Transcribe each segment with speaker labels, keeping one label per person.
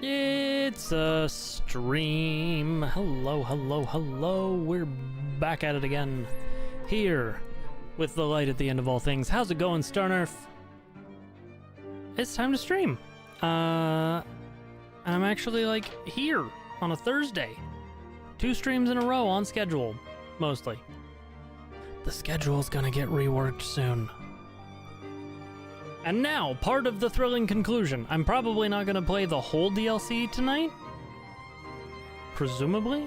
Speaker 1: It's a stream. Hello, hello, hello. We're back at it again. Here, with the light at the end of all things. How's it going, Starnerf? It's time to stream. And I'm actually, like, here on a Thursday. 2 streams in a row on schedule, mostly. The schedule's gonna get reworked soon. And now, part of the thrilling conclusion. I'm probably not going to play the whole DLC tonight. Presumably.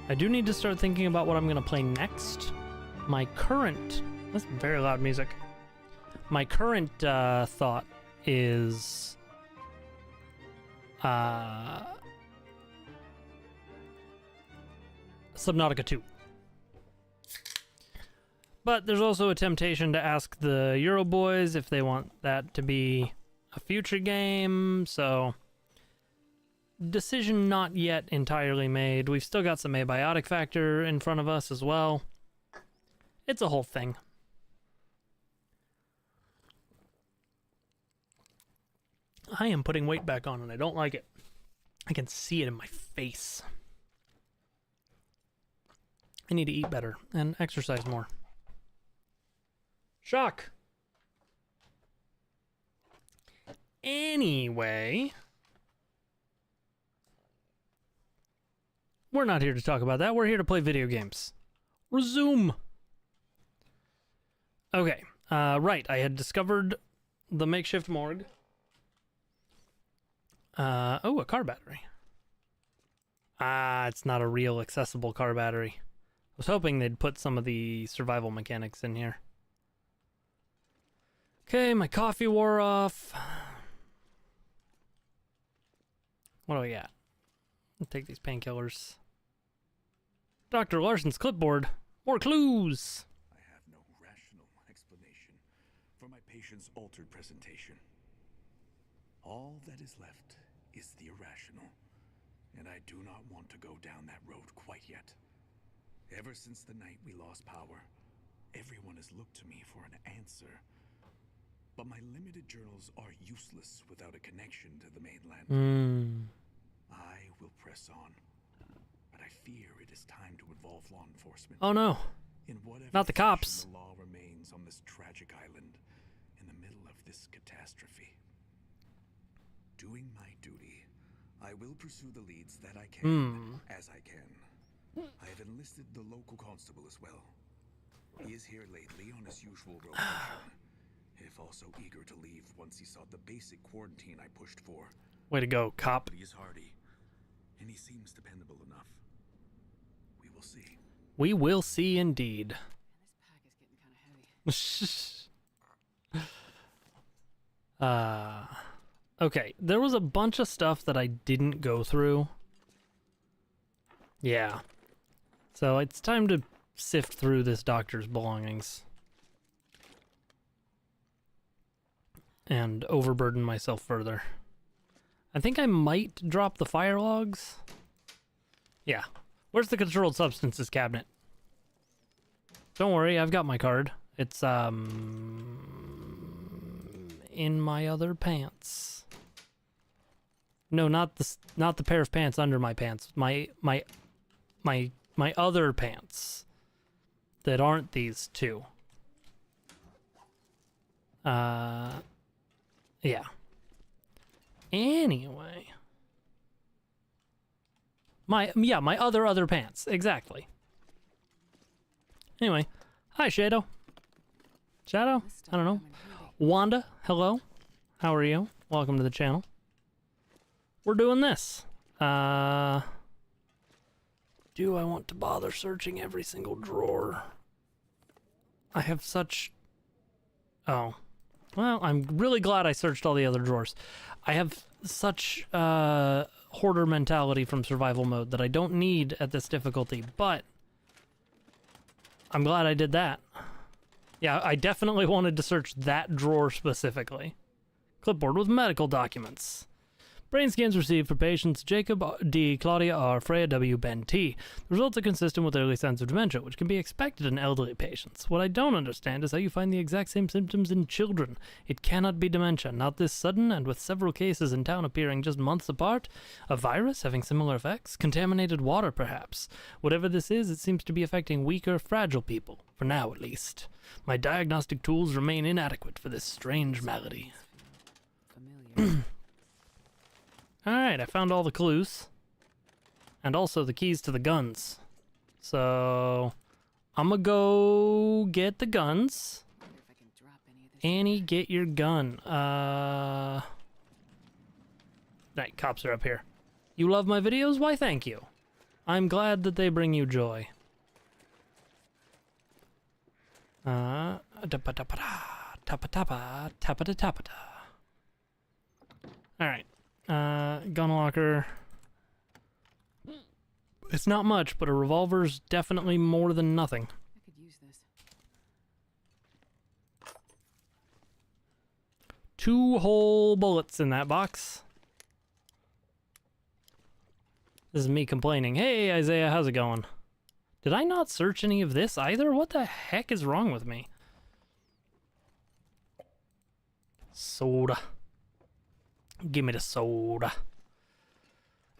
Speaker 1: I do need to start thinking about what I'm going to play next. My current... That's very loud music. My current thought is... Subnautica 2. But there's also a temptation to ask the Euro boys if they want that to be a future game, so decision not yet entirely made. We've still got some abiotic factor in front of us as well. It's a whole thing. I am putting weight back on and I don't like it. I can see it in my face. I need to eat better and exercise more. Shock. Anyway, we're not here to talk about that. We're here to play video games. Resume. Okay, right. I had discovered the makeshift morgue. Oh, a car battery. It's not a real accessible car battery. I was hoping they'd put some of the survival mechanics in here. Okay, my coffee wore off. What do I got? I'll take these painkillers. Dr. Larson's clipboard. More clues.
Speaker 2: I have no rational explanation for my patient's altered presentation. All that is left is the irrational, and I do not want to go down that road quite yet. Ever since the night we lost power, everyone has looked to me for an answer. But my limited journals are useless without a connection to the mainland. I will press on, but I fear it is time to involve law enforcement.
Speaker 1: Oh no,
Speaker 2: in whatever
Speaker 1: not the cops.
Speaker 2: The law remains on this tragic island in the middle of this catastrophe. Doing my duty, I will pursue the leads that I can, as I can. I have enlisted the local constable as well. He is here lately on his usual rotation. If also eager to leave once he saw the basic quarantine I pushed for.
Speaker 1: Way to go, cop.
Speaker 2: He is hardy, and he seems dependable enough. We will see.
Speaker 1: We will see indeed.
Speaker 3: This pack is getting kind of heavy.
Speaker 1: Okay, there was a bunch of stuff that I didn't go through. Yeah. So it's time to sift through this doctor's belongings. And overburden myself further. I think I might drop the fire logs. Yeah. Where's the controlled substances cabinet? Don't worry, I've got my card. It's in my other pants. No, not the pair of pants under my pants. My other pants that aren't these two. Yeah. Anyway. My other pants. Exactly. Anyway. Hi, Shadow. Shadow? I don't know. Wanda, hello. How are you? Welcome to the channel. We're doing this. Do I want to bother searching every single drawer? I have such... Oh. Well, I'm really glad I searched all the other drawers. I have such hoarder mentality from survival mode that I don't need at this difficulty, but I'm glad I did that. Yeah, I definitely wanted to search that drawer specifically. Clipboard with medical documents. Brain scans received for patients Jacob D. Claudia R. Freya W. Ben T. The results are consistent with early signs of dementia, which can be expected in elderly patients. What I don't understand is how you find the exact same symptoms in children. It cannot be dementia, not this sudden, and with several cases in town appearing just months apart. A virus having similar effects? Contaminated water, perhaps? Whatever this is, it seems to be affecting weaker, fragile people. For now, at least. My diagnostic tools remain inadequate for this strange malady.
Speaker 3: Familiar.
Speaker 1: Alright, I found all the clues. And also the keys to the guns. So, I'm gonna go get the guns.
Speaker 3: Wonder if I can drop any of this.
Speaker 1: Annie, get your gun. Right, cops are up here. You love my videos? Why, thank you. I'm glad that they bring you joy. Alright. Gun locker. It's not much, but a revolver's definitely more than nothing.
Speaker 3: I could use this.
Speaker 1: 2 whole bullets in that box. This is me complaining. Hey, Isaiah, how's it going? Did I not search any of this either? What the heck is wrong with me? Soda. Give me the soda.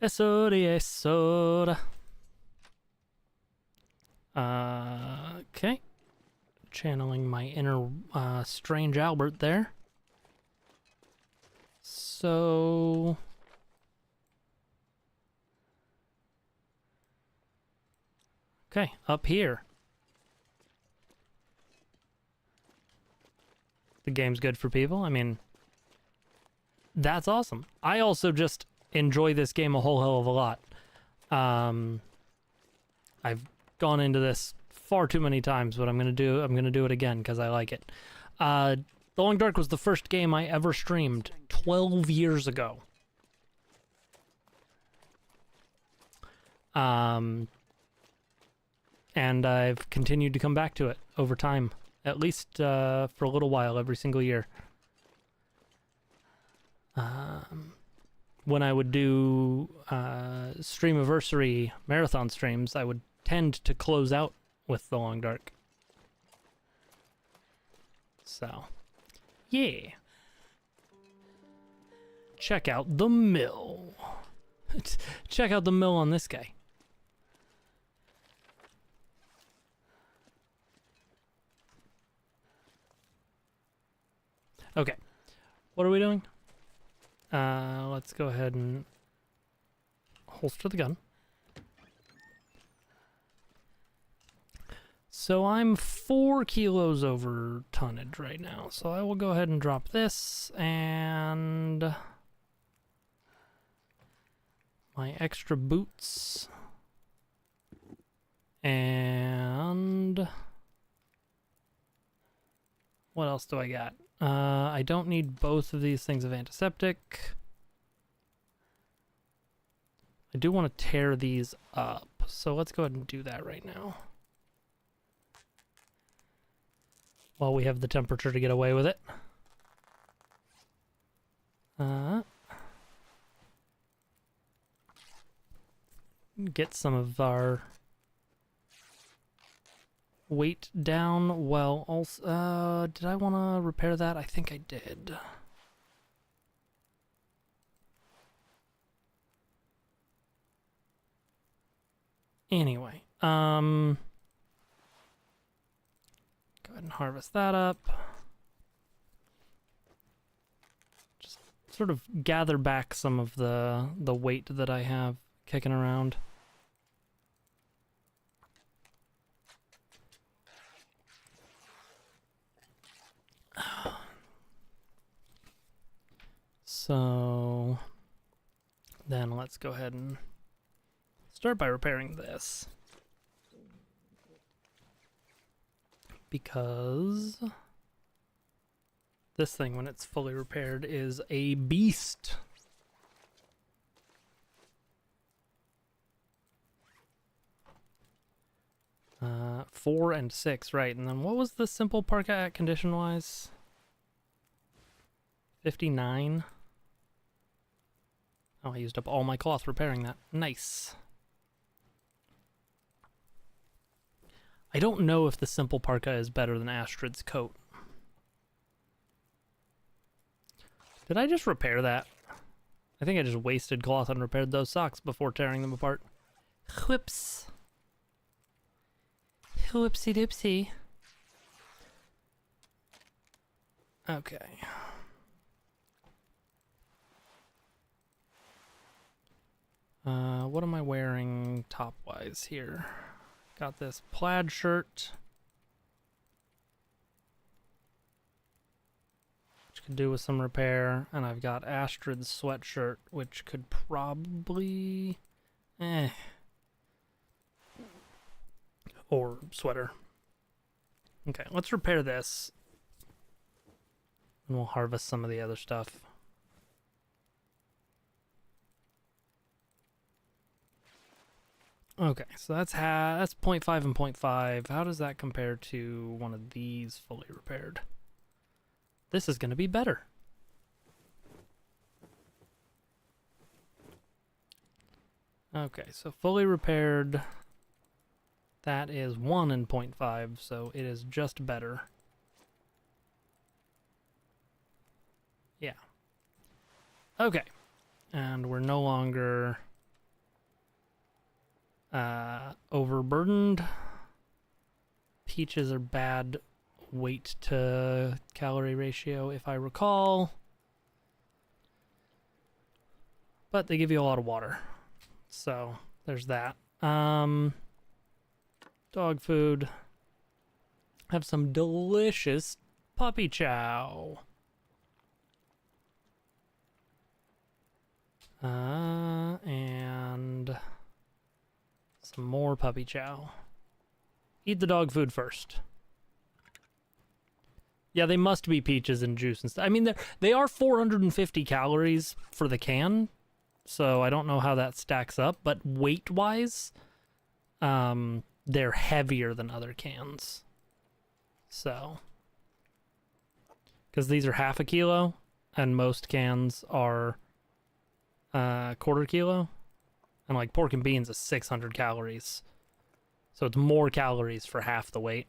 Speaker 1: A soda, a soda. Okay. Channeling my inner strange Albert there. So... Okay, up here. The game's good for people. I mean, that's awesome. I also just enjoy this game a whole hell of a lot. I've gone into this far too many times, but I'm gonna do it again because I like it. The Long Dark was the first game I ever streamed 12 years ago. And I've continued to come back to it over time, at least for a little while, every single year. When I would do Streamiversary marathon streams, I would tend to close out with The Long Dark. So, yeah. Check out the mill. Check out the mill on this guy. Okay, what are we doing? Let's go ahead and holster the gun. So I'm 4 kilos over tonnage right now, so I will go ahead and drop this, and my extra boots, and what else do I got? I don't need both of these things of antiseptic. I do want to tear these up, so let's go ahead and do that right now. While we have the temperature to get away with it. Get some of our weight down. Well, also, did I want to repair that? I think I did. Anyway, go ahead and harvest that up. Just sort of gather back some of the weight that I have kicking around. So then let's go ahead and start by repairing this. Because this thing, when it's fully repaired, is a beast. Uh, 4 and 6, right. And then what was the simple parka at condition-wise? 59. Oh, I used up all my cloth repairing that. Nice. I don't know if the simple parka is better than Astrid's coat. Did I just repair that? I think I just wasted cloth and repaired those socks before tearing them apart. Whoops. Whoopsie doopsie. Okay. What am I wearing top-wise here? Got this plaid shirt, which could do with some repair, and I've got Astrid's sweatshirt, which could probably, or sweater. Okay, let's repair this, and we'll harvest some of the other stuff. Okay, so that's 0.5 and 0.5. How does that compare to one of these fully repaired? This is going to be better. Okay, so fully repaired, that is 1 and 0.5, so it is just better. Yeah. Okay, and we're no longer overburdened. Peaches are bad weight to calorie ratio, if I recall. But they give you a lot of water. So, there's that. Dog food. Have some delicious puppy chow. And some more puppy chow. Eat the dog food first. Yeah, they must be peaches and juice and stuff. I mean, they are 450 calories for the can, so I don't know how that stacks up. But weight-wise, they're heavier than other cans. So, because these are half a kilo, and most cans are quarter kilo. And like pork and beans is 600 calories. So it's more calories for half the weight.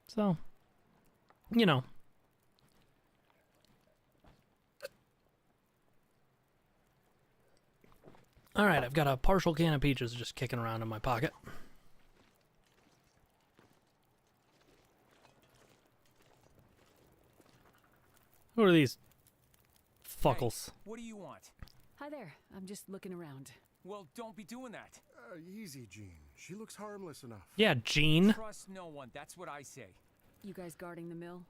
Speaker 1: So, you know. Alright, I've got a partial can of peaches just kicking around in my pocket. Who are these fuckles?
Speaker 4: Hey, what do you want?
Speaker 5: Hi there. I'm just looking around.
Speaker 4: Well, don't be doing that.
Speaker 3: Easy, Jean. She looks harmless enough.
Speaker 1: Yeah, Jean.
Speaker 4: Trust no one. That's what I say.
Speaker 5: You guys guarding the mill?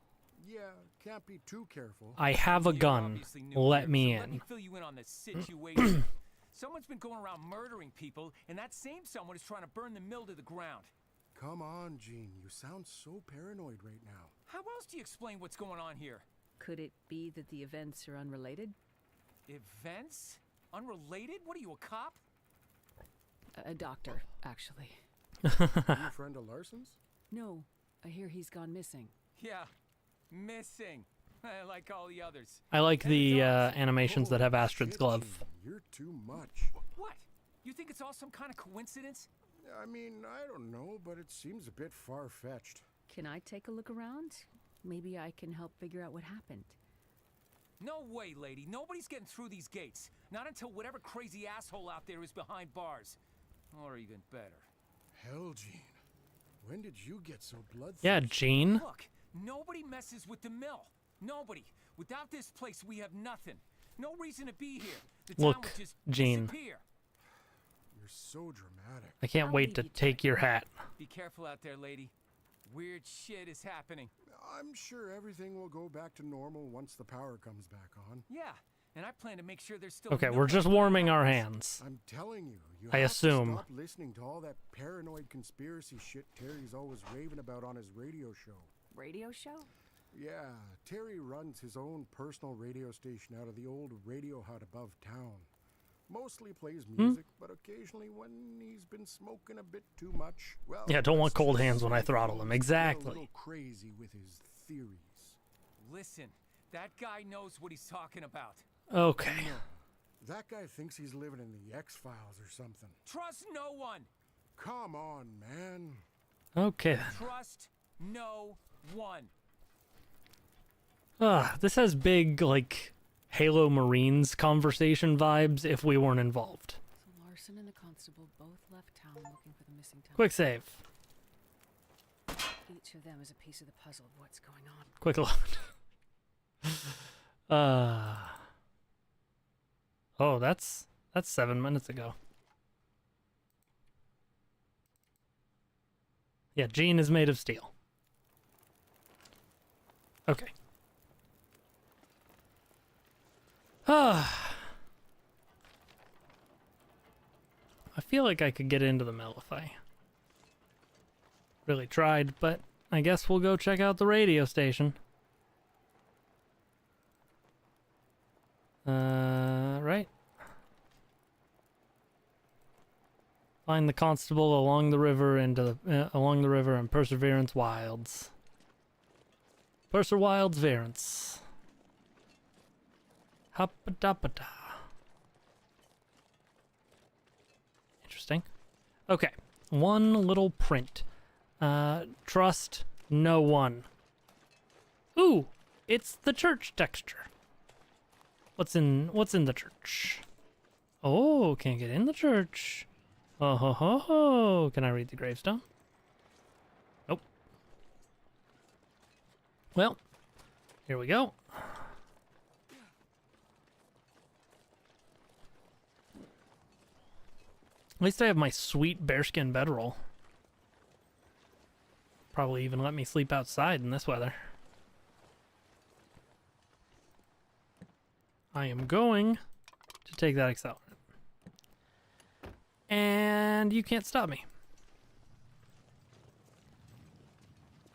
Speaker 3: Yeah, can't be too careful.
Speaker 1: I have a
Speaker 4: You're
Speaker 1: gun.
Speaker 4: obviously new
Speaker 1: Let
Speaker 4: here,
Speaker 1: me
Speaker 4: so
Speaker 1: in.
Speaker 4: Let me fill you in on the situation. Someone's been going around murdering people, and that same someone is trying to burn the mill to the ground.
Speaker 3: Come on, Jean. You sound so paranoid right now.
Speaker 4: How else do you explain what's going on here?
Speaker 5: Could it be that the events are unrelated?
Speaker 4: Events? Unrelated? What are you, a cop?
Speaker 5: A doctor, actually.
Speaker 3: Are you a friend of Larson's?
Speaker 5: No, I hear he's gone missing.
Speaker 4: Yeah, missing. Like all the others.
Speaker 1: I like the animations that have Astrid's
Speaker 3: Shit,
Speaker 1: glove.
Speaker 3: Jean, you're too much.
Speaker 4: What? You think it's all some kind of coincidence?
Speaker 3: I mean, I don't know, but it seems a bit far-fetched.
Speaker 5: Can I take a look around? Maybe I can help figure out what happened.
Speaker 4: No way, lady. Nobody's getting through these gates. Not until whatever crazy asshole out there is behind bars. Or even better.
Speaker 3: Hell, Jean. When did you get so bloodthirsty?
Speaker 1: Yeah, Jean.
Speaker 4: Look, nobody messes with the mill. Nobody. Without this place, we have nothing. No reason to be here. The town
Speaker 1: Look,
Speaker 4: would just
Speaker 1: Jean.
Speaker 4: disappear.
Speaker 3: You're so dramatic.
Speaker 1: I can't
Speaker 5: I'll
Speaker 1: wait
Speaker 5: leave
Speaker 1: to
Speaker 5: you to
Speaker 1: take
Speaker 5: it.
Speaker 1: your hat.
Speaker 4: Be careful out there, lady. Weird shit is happening.
Speaker 3: I'm sure everything will go back to normal once the power comes back on.
Speaker 4: Yeah, and I plan to make sure there's still.
Speaker 1: Okay,
Speaker 4: no
Speaker 1: we're just
Speaker 4: one
Speaker 1: warming our
Speaker 4: around.
Speaker 1: hands.
Speaker 3: I'm telling you, you
Speaker 1: I
Speaker 3: have
Speaker 1: assume.
Speaker 3: to stop listening to all that paranoid conspiracy shit Terry's always raving about on his radio show.
Speaker 5: Radio show?
Speaker 3: Yeah, Terry runs his own personal radio station out of the old radio hut above town. Mostly plays music, but occasionally when he's been smoking a bit too much, well,
Speaker 1: Yeah, don't want
Speaker 3: let's
Speaker 1: cold
Speaker 3: just
Speaker 1: hands when I
Speaker 3: say
Speaker 1: throttle him.
Speaker 3: he's get
Speaker 1: Exactly.
Speaker 3: A little crazy with his theories.
Speaker 4: Listen, that guy knows what he's talking about.
Speaker 1: Okay.
Speaker 3: That guy thinks he's living in the X-Files or something.
Speaker 4: Trust no one.
Speaker 3: Come on, man.
Speaker 1: Okay then.
Speaker 4: Trust no one.
Speaker 1: This has big, like, Halo Marines conversation vibes if we weren't involved.
Speaker 5: So Larson and the constable both left town looking for the missing town.
Speaker 1: Quick save.
Speaker 5: Each of them is a piece of the puzzle of what's going on.
Speaker 1: Quick load. Oh, that's 7 minutes ago. Yeah, Jean is made of steel. Okay. I feel like I could get into the mill if I really tried, but I guess we'll go check out the radio station. Right. Find the constable along the river and Perseverance Wilds. Wilds Verance. Hoppa-doppa-da. Interesting. Okay. One little print. Trust no one. Ooh, it's the church texture. What's in the church? Oh, can't get in the church. Oh ho ho ho. Can I read the gravestone? Nope. Well, here we go. At least I have my sweet bearskin bedroll. Probably even let me sleep outside in this weather. I am going to take that accelerant. And you can't stop me.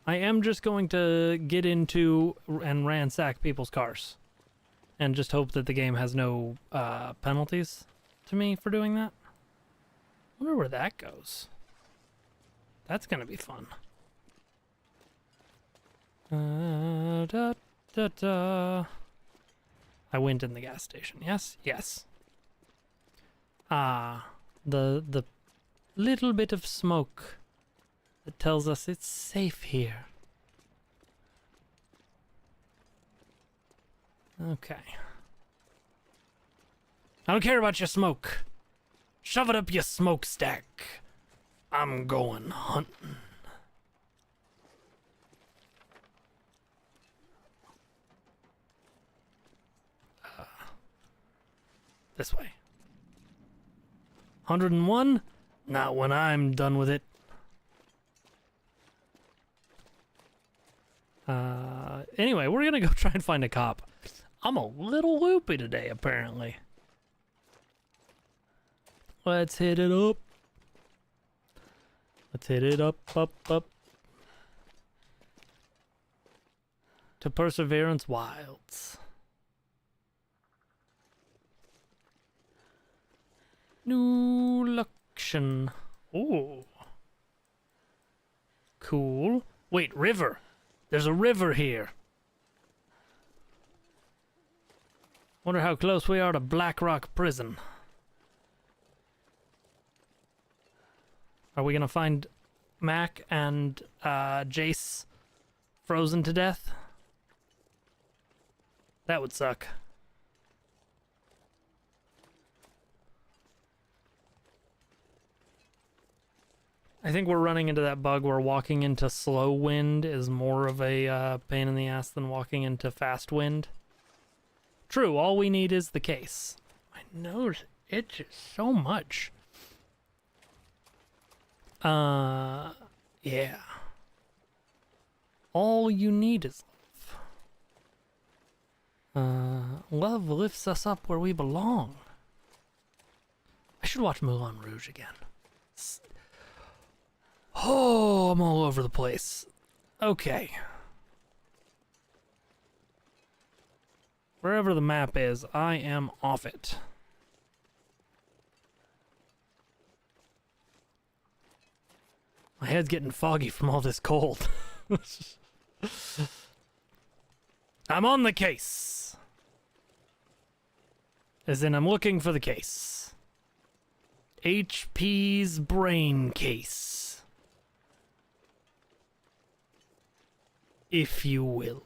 Speaker 1: I am just going to get into and ransack people's cars. And just hope that the game has no penalties to me for doing that. Wonder where that goes. That's gonna be fun. Da, da, da. I went in the gas station. Yes, yes. The little bit of smoke that tells us it's safe here. Okay. I don't care about your smoke. Shove it up your smokestack. I'm going hunting. This way. 101? Not when I'm done with it. Anyway, we're gonna go try and find a cop. I'm a little loopy today, apparently. Let's hit it up. Let's hit it up, up, up. To Perseverance Wilds. New location. Ooh. Cool. Wait, river. There's a river here. Wonder how close we are to Black Rock Prison. Are we gonna find Mac and Jace frozen to death? That would suck. I think we're running into that bug where walking into slow wind is more of a pain in the ass than walking into fast wind. True, all we need is the case. My nose itches so much. Yeah. All you need is love. Love lifts us up where we belong. I should watch Moulin Rouge again. Oh, I'm all over the place. Okay. Wherever the map is, I am off it. My head's getting foggy from all this cold. I'm on the case. As in, I'm looking for the case. HP's brain case. If you will.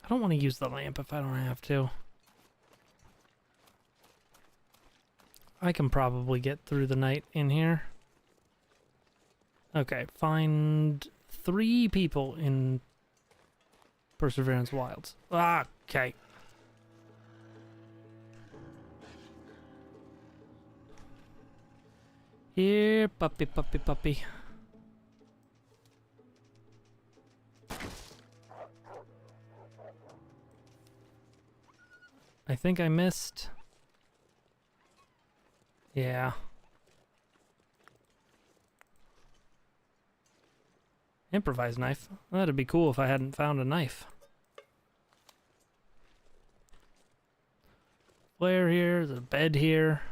Speaker 1: I don't want to use the lamp if I don't have to. I can probably get through the night in here. Okay, find 3 people in Perseverance Wilds. Ah, okay. Here, puppy, puppy, puppy. I think I missed. Yeah. Improvised knife. That'd be cool if I hadn't found a knife. Flare here, there's a bed here.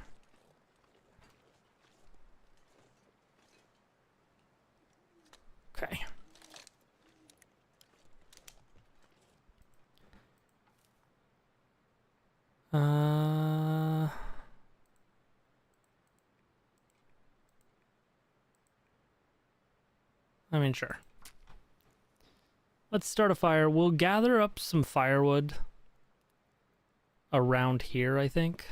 Speaker 1: Okay. I mean, sure. Let's start a fire. We'll gather up some firewood around here, I think.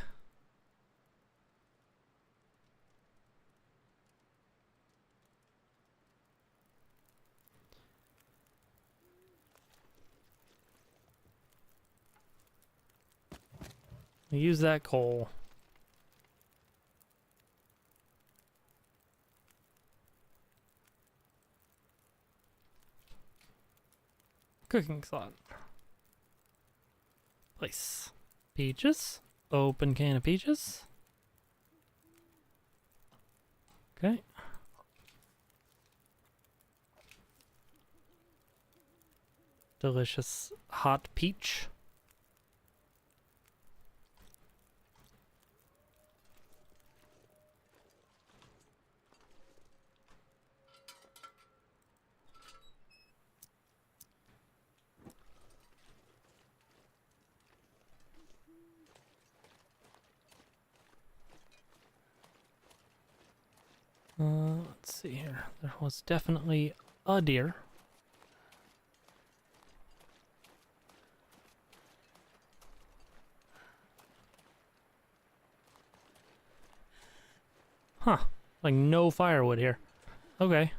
Speaker 1: Use that coal. Cooking slot. Place. Peaches. Open can of peaches. Okay. Delicious hot peach. Let's see here. There was definitely a deer. Huh. Like no firewood here. Okay.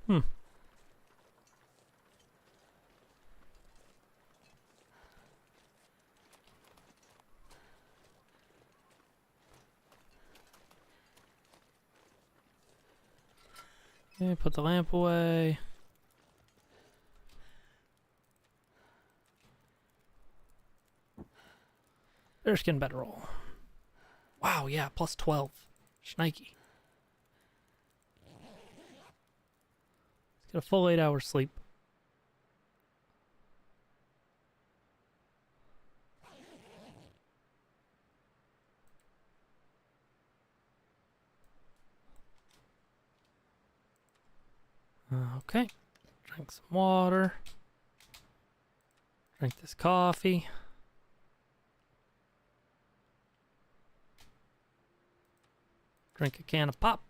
Speaker 1: Hmm. Okay, put the lamp away. Bearskin bedroll. Wow, yeah, plus 12. Schnikey. Let's get a full 8 hours sleep. Okay. Drink some water. Drink this coffee. Drink a can of pop.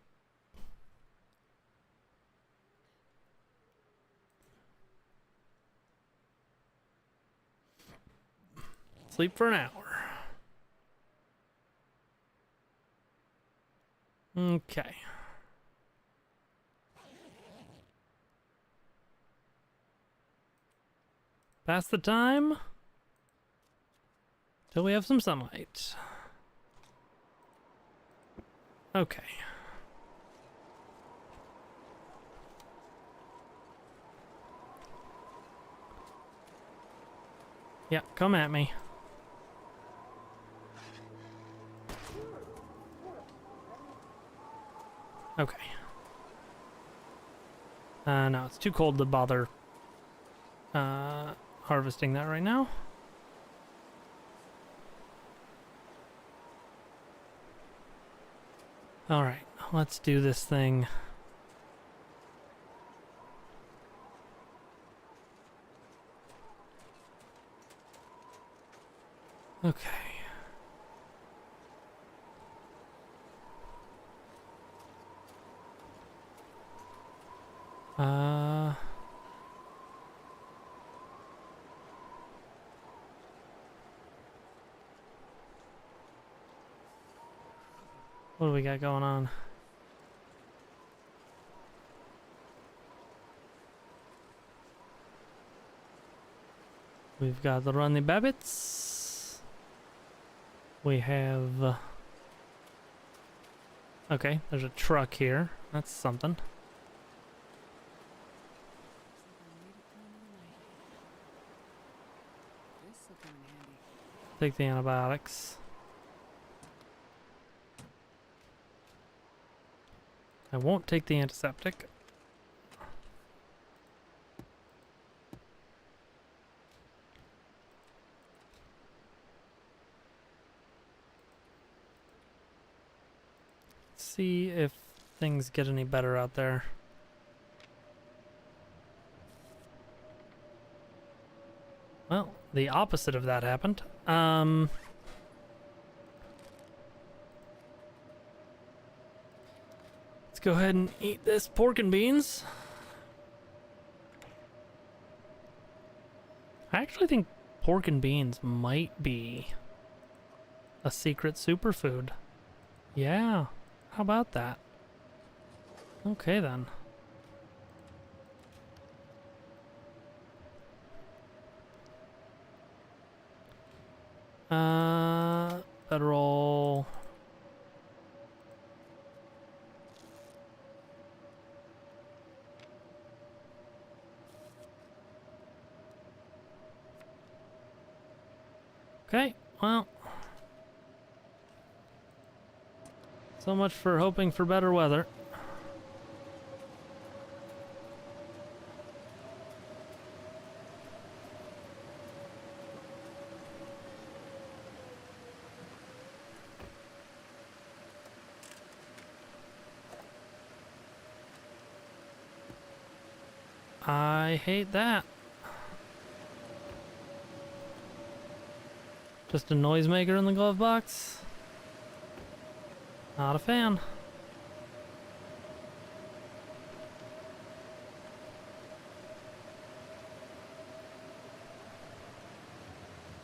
Speaker 1: Sleep for an hour. Okay. Pass the time till we have some sunlight. Okay. Yeah, come at me. Okay. No, it's too cold to bother harvesting that right now. Alright, let's do this thing. Okay. What do we got going on? We've got the Runny Babbits. We have... okay, there's a truck here. That's something. Take the antibiotics. I won't take the antiseptic. See if things get any better out there. Well, the opposite of that happened. Let's go ahead and eat this pork and beans. I actually think pork and beans might be a secret superfood. Yeah, how about that? Okay then. Federal. Okay, well. So much for hoping for better weather. I hate that. Just a noisemaker in the glove box? Not a fan.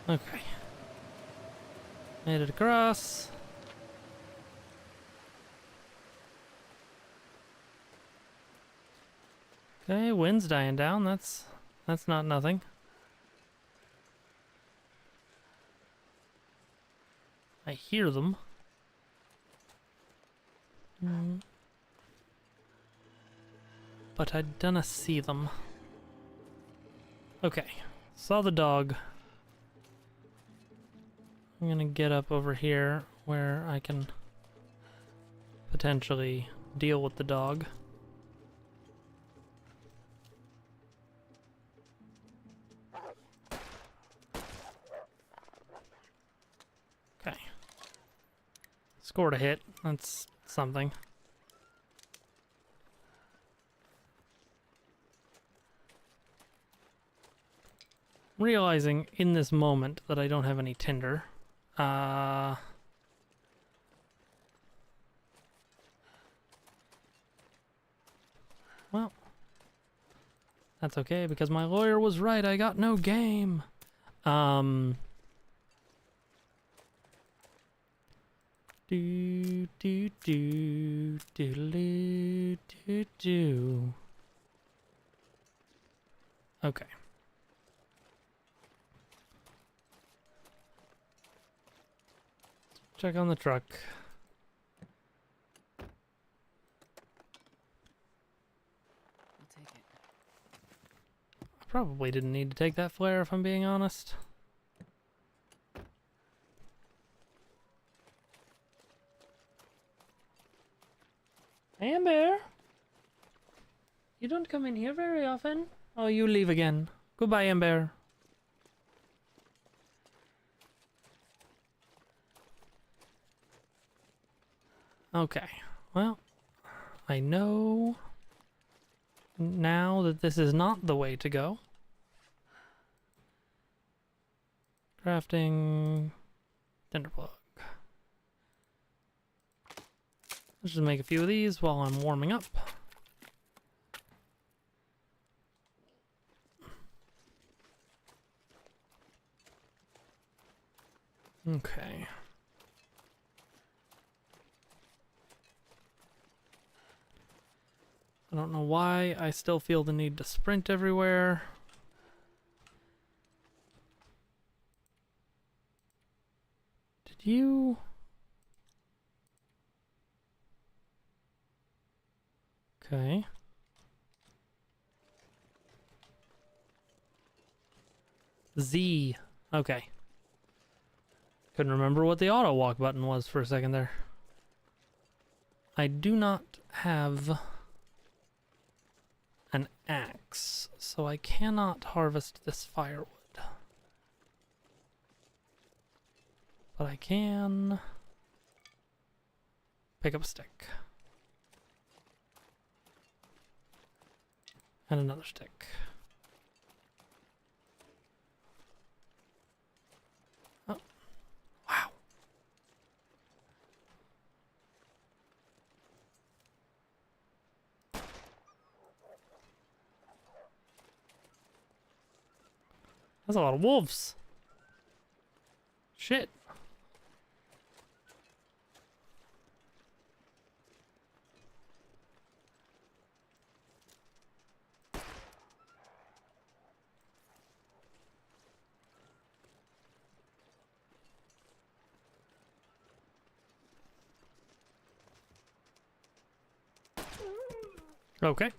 Speaker 1: Okay. Made it across. Okay, wind's dying down. That's not nothing. I hear them. But I dunna see them. Okay, saw the dog. I'm gonna get up over here where I can potentially deal with the dog. Okay. Scored a hit. That's something. Realizing in this moment that I don't have any tinder. Well, that's okay because my lawyer was right. I got no game. Do do do do do do. Okay. Check on the truck.
Speaker 5: I'll take it.
Speaker 1: I probably didn't need to take that flare if I'm being honest. Amber! You don't come in here very often. Oh, you leave again. Goodbye, Amber. Okay, well, I know now that this is not the way to go. Crafting tinderplug. Let's just make a few of these while I'm warming up. Okay. I don't know why I still feel the need to sprint everywhere. Did you... Okay. Z. Okay. Couldn't remember what the auto walk button was for a second there. I do not have an axe, so I cannot harvest this firewood. But I can pick up a stick. And another stick. Oh. Wow. That's a lot of wolves. Shit. Okay.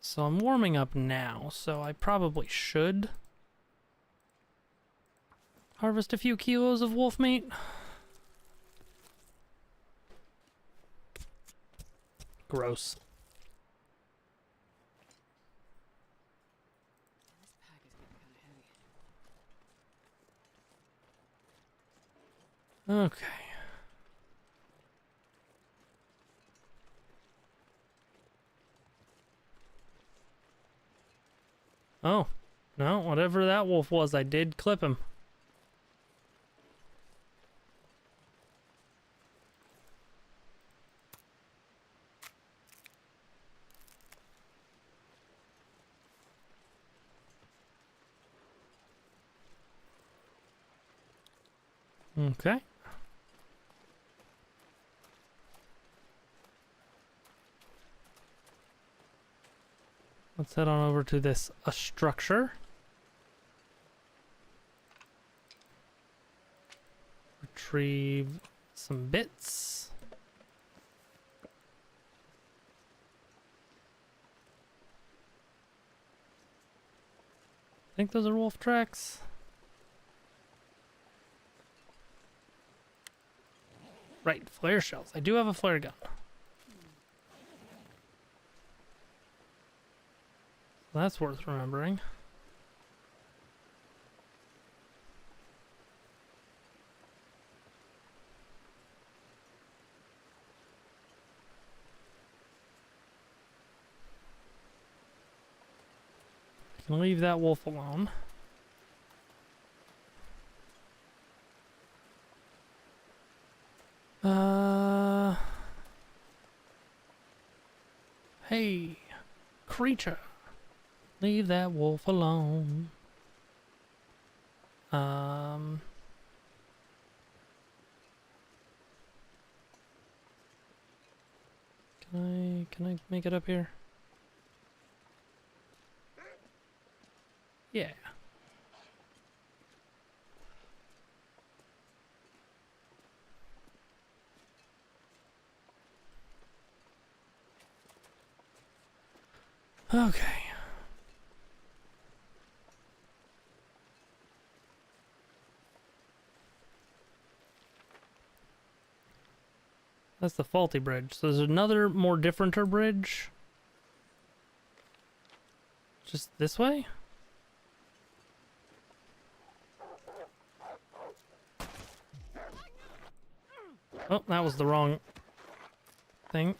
Speaker 1: So I'm warming up now, so I probably should harvest a few kilos of wolf meat. Gross.
Speaker 5: This pack is getting kind of heavy.
Speaker 1: Okay. Oh, no, whatever that wolf was, I did clip him. Okay. Let's head on over to this structure. Retrieve some bits. I think those are wolf tracks. Right, flare shells. I do have a flare gun. That's worth remembering. I can leave that wolf alone. Hey, creature. Leave that wolf alone. Can I make it up here? Yeah. Okay. That's the faulty bridge. So there's another more differenter bridge. Just this way? Oh, that was the wrong thing.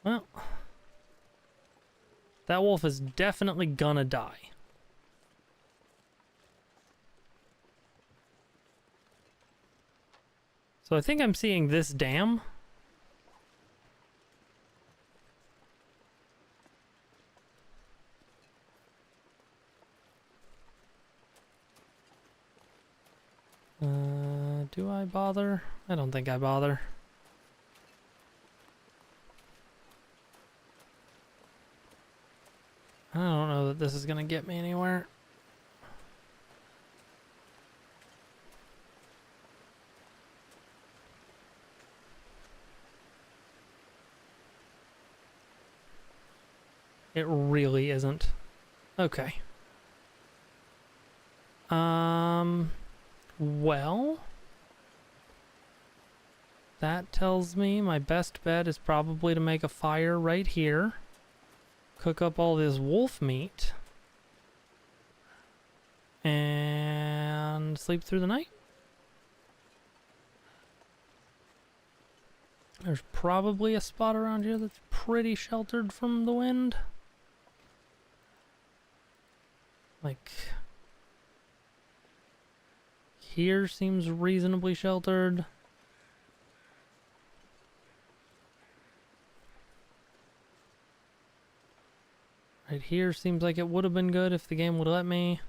Speaker 1: Well, that wolf is definitely gonna die. So I think I'm seeing this dam. Do I bother? I don't think I bother. I don't know that this is gonna get me anywhere. It really isn't. Okay. Well, that tells me my best bet is probably to make a fire right here. Cook up all this wolf meat. And sleep through the night. There's probably a spot around here that's pretty sheltered from the wind. Like, here seems reasonably sheltered. Right here seems like it would have been good if the game would let me.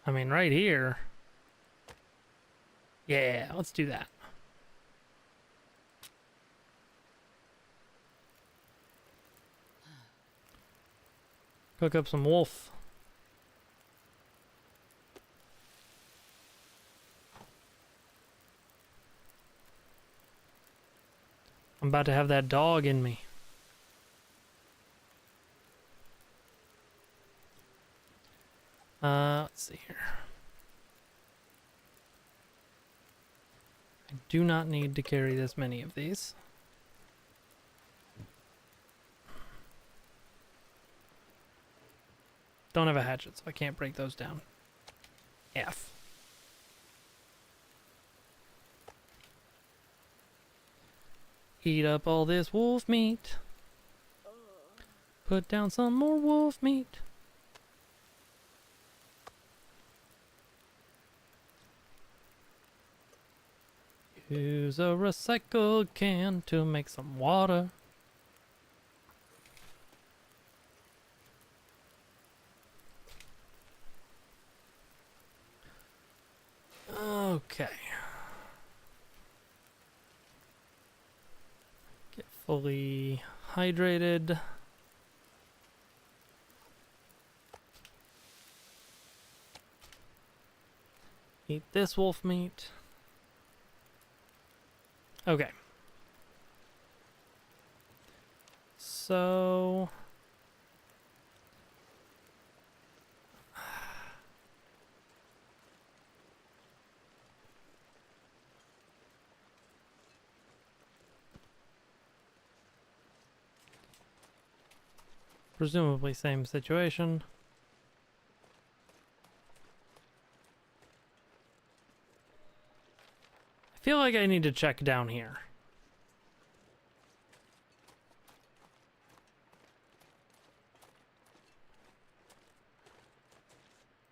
Speaker 1: I mean, right here. Yeah, let's do that. Cook up some wolf. I'm about to have that dog in me. Let's see here. I do not need to carry this many of these. Don't have a hatchet, so I can't break those down. F. Eat up all this wolf meat. Put down some more wolf meat. Use a recycled can to make some water. Okay. Get fully hydrated. Eat this wolf meat. Okay. So presumably same situation. I feel like I need to check down here.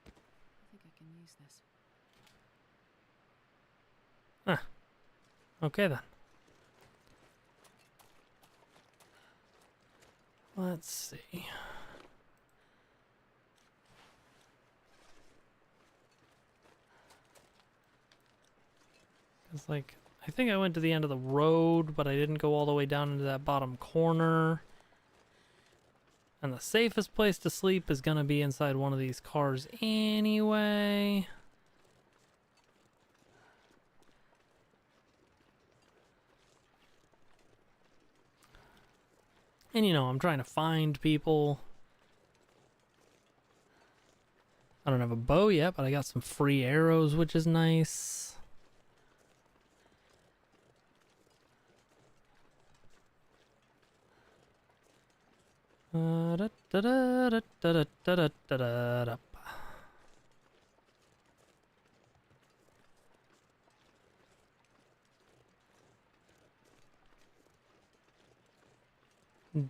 Speaker 5: I think I can use this.
Speaker 1: Okay then. Let's see. It's like, I think I went to the end of the road, but I didn't go all the way down into that bottom corner. And the safest place to sleep is gonna be inside one of these cars anyway. And you know, I'm trying to find people. I don't have a bow yet, but I got some free arrows, which is nice.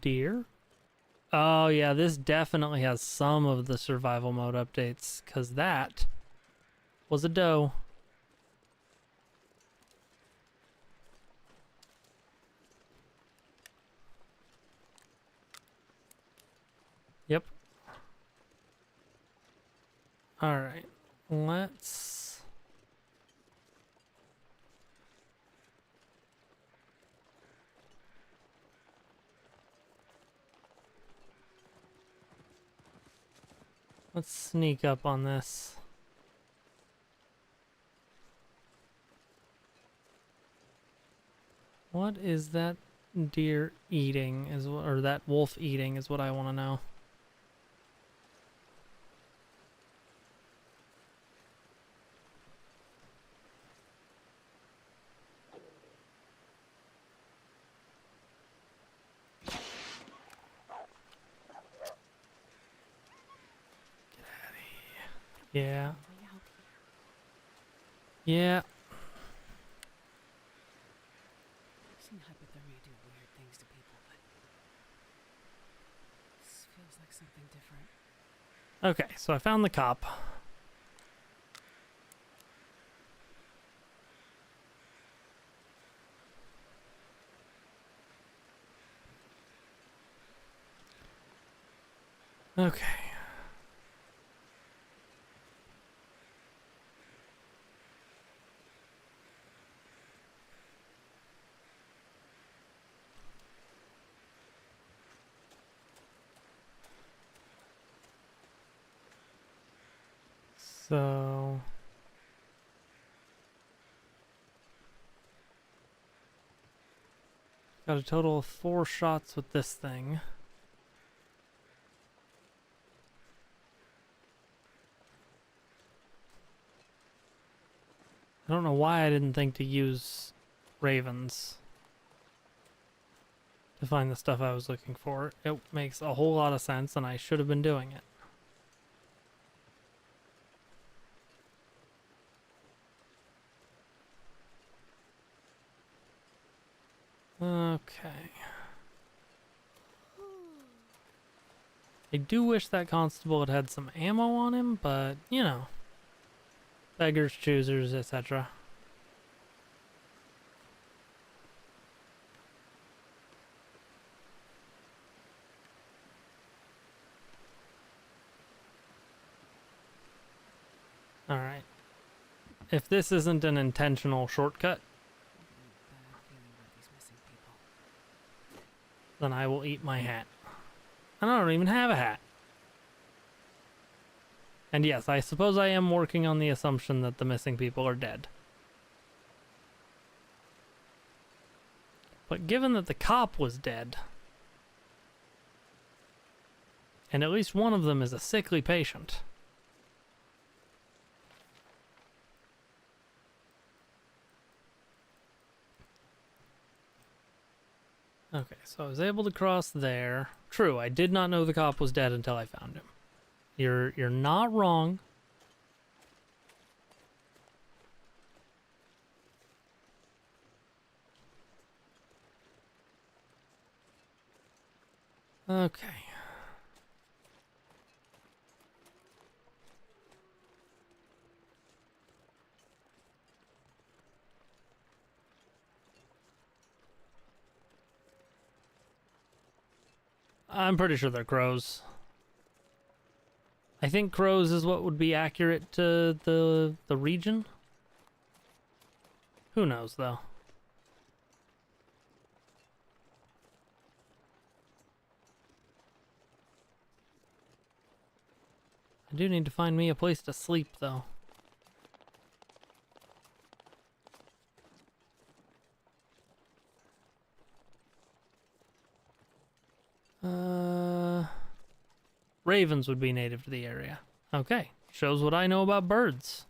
Speaker 1: Deer? Oh yeah, this definitely has some of the survival mode updates, because that was a doe. Yep. Alright, let's... Let's sneak up on this. What is that deer eating, or that wolf eating is what I want to know. Yeah. Yeah.
Speaker 5: I've seen hypothermia do weird things to people, but this feels like something different.
Speaker 1: Okay, so I found the cop. Okay. So... got a total of 4 shots with this thing. I don't know why I didn't think to use ravens to find the stuff I was looking for. It makes a whole lot of sense, and I should have been doing it. Okay. I do wish that constable had had some ammo on him, but, you know. Beggars, choosers, etc. Alright. If this isn't an intentional shortcut,
Speaker 5: Bad feeling about these missing people.
Speaker 1: then I will eat my hat. And I don't even have a hat. And yes, I suppose I am working on the assumption that the missing people are dead. But given that the cop was dead, and at least one of them is a sickly patient, okay, so I was able to cross there. True, I did not know the cop was dead until I found him. You're not wrong. Okay. I'm pretty sure they're crows. I think crows is what would be accurate to the region. Who knows, though? I do need to find me a place to sleep, though. Ravens would be native to the area. Okay, shows what I know about birds.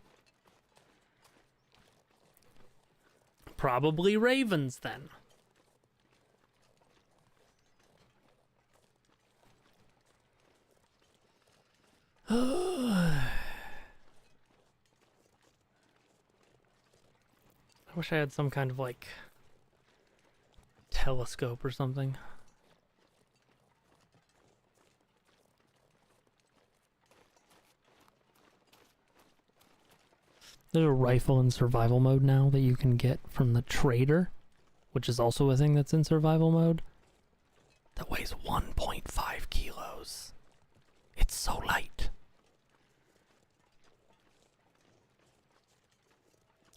Speaker 1: Probably ravens, then. I wish I had some kind of, like, telescope or something. There's a rifle in survival mode now that you can get from the trader, which is also a thing that's in survival mode, that weighs 1.5 kilos. It's so light.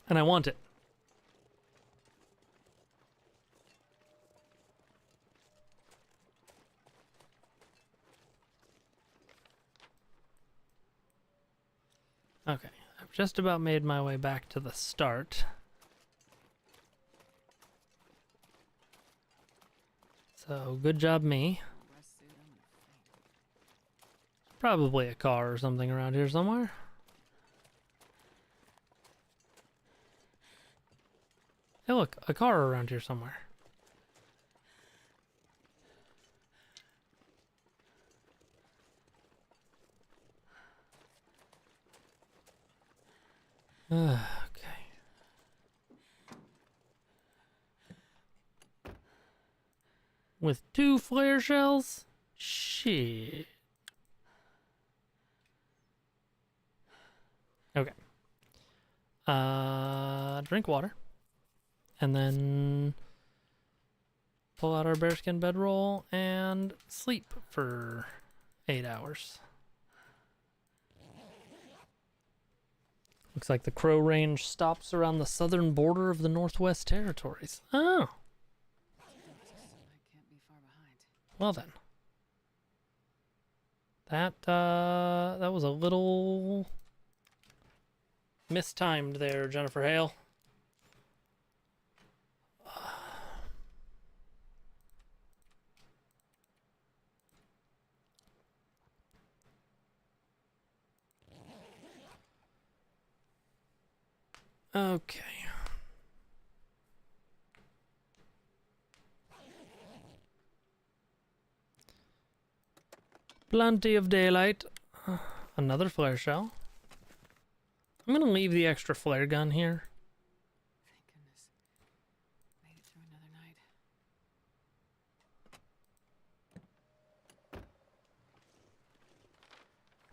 Speaker 1: And I want it. Okay, I've just about made my way back to the start. So, good job me. Probably a car or something around here somewhere. Hey look, a car around here somewhere. Okay. With 2 flare shells? Shit. Okay. Drink water. And then pull out our bearskin bedroll and sleep for 8 hours. Looks like the Crow Range stops around the southern border of the Northwest Territories. Oh. Well then. That was a little mistimed there, Jennifer Hale. Okay. Plenty of daylight. Another flare shell. I'm gonna leave the extra flare gun here.
Speaker 5: Thank goodness. Made it through another night.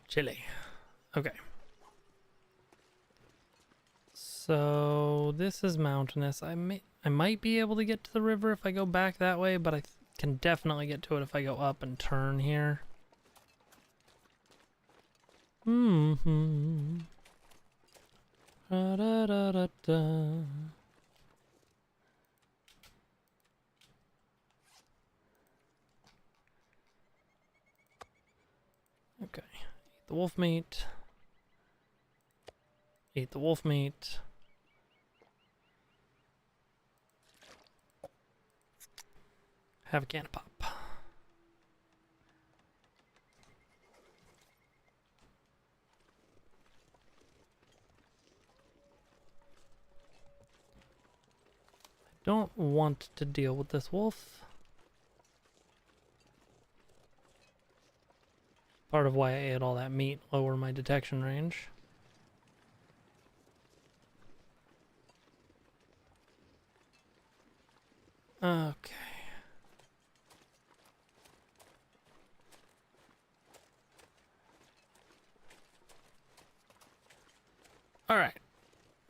Speaker 1: Chilly. Okay. So this is mountainous. I might be able to get to the river if I go back that way, but I can definitely get to it if I go up and turn here. Da, da, da, da, da. Okay. Eat the wolf meat. Eat the wolf meat. Have a can of pop. Don't want to deal with this wolf. Part of why I ate all that meat, lower my detection range. Okay. Alright.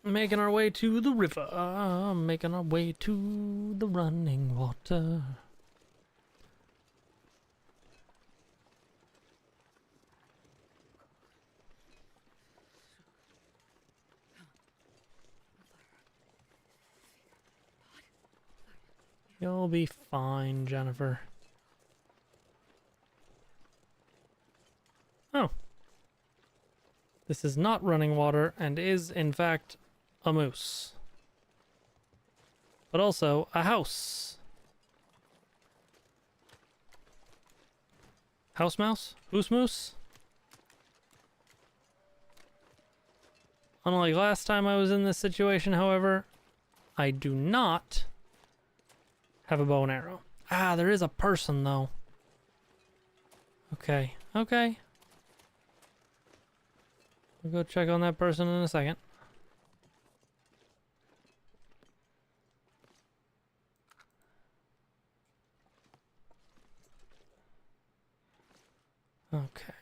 Speaker 1: Making our way to the river. Making our way to the running water. You'll be fine, Jennifer. Oh. This is not running water and is, in fact, a moose. But also a house. House mouse? Moose moose? Unlike last time I was in this situation, however, I do not have a bow and arrow. Ah, there is a person, though. Okay, okay. We'll go check on that person in a second. Okay.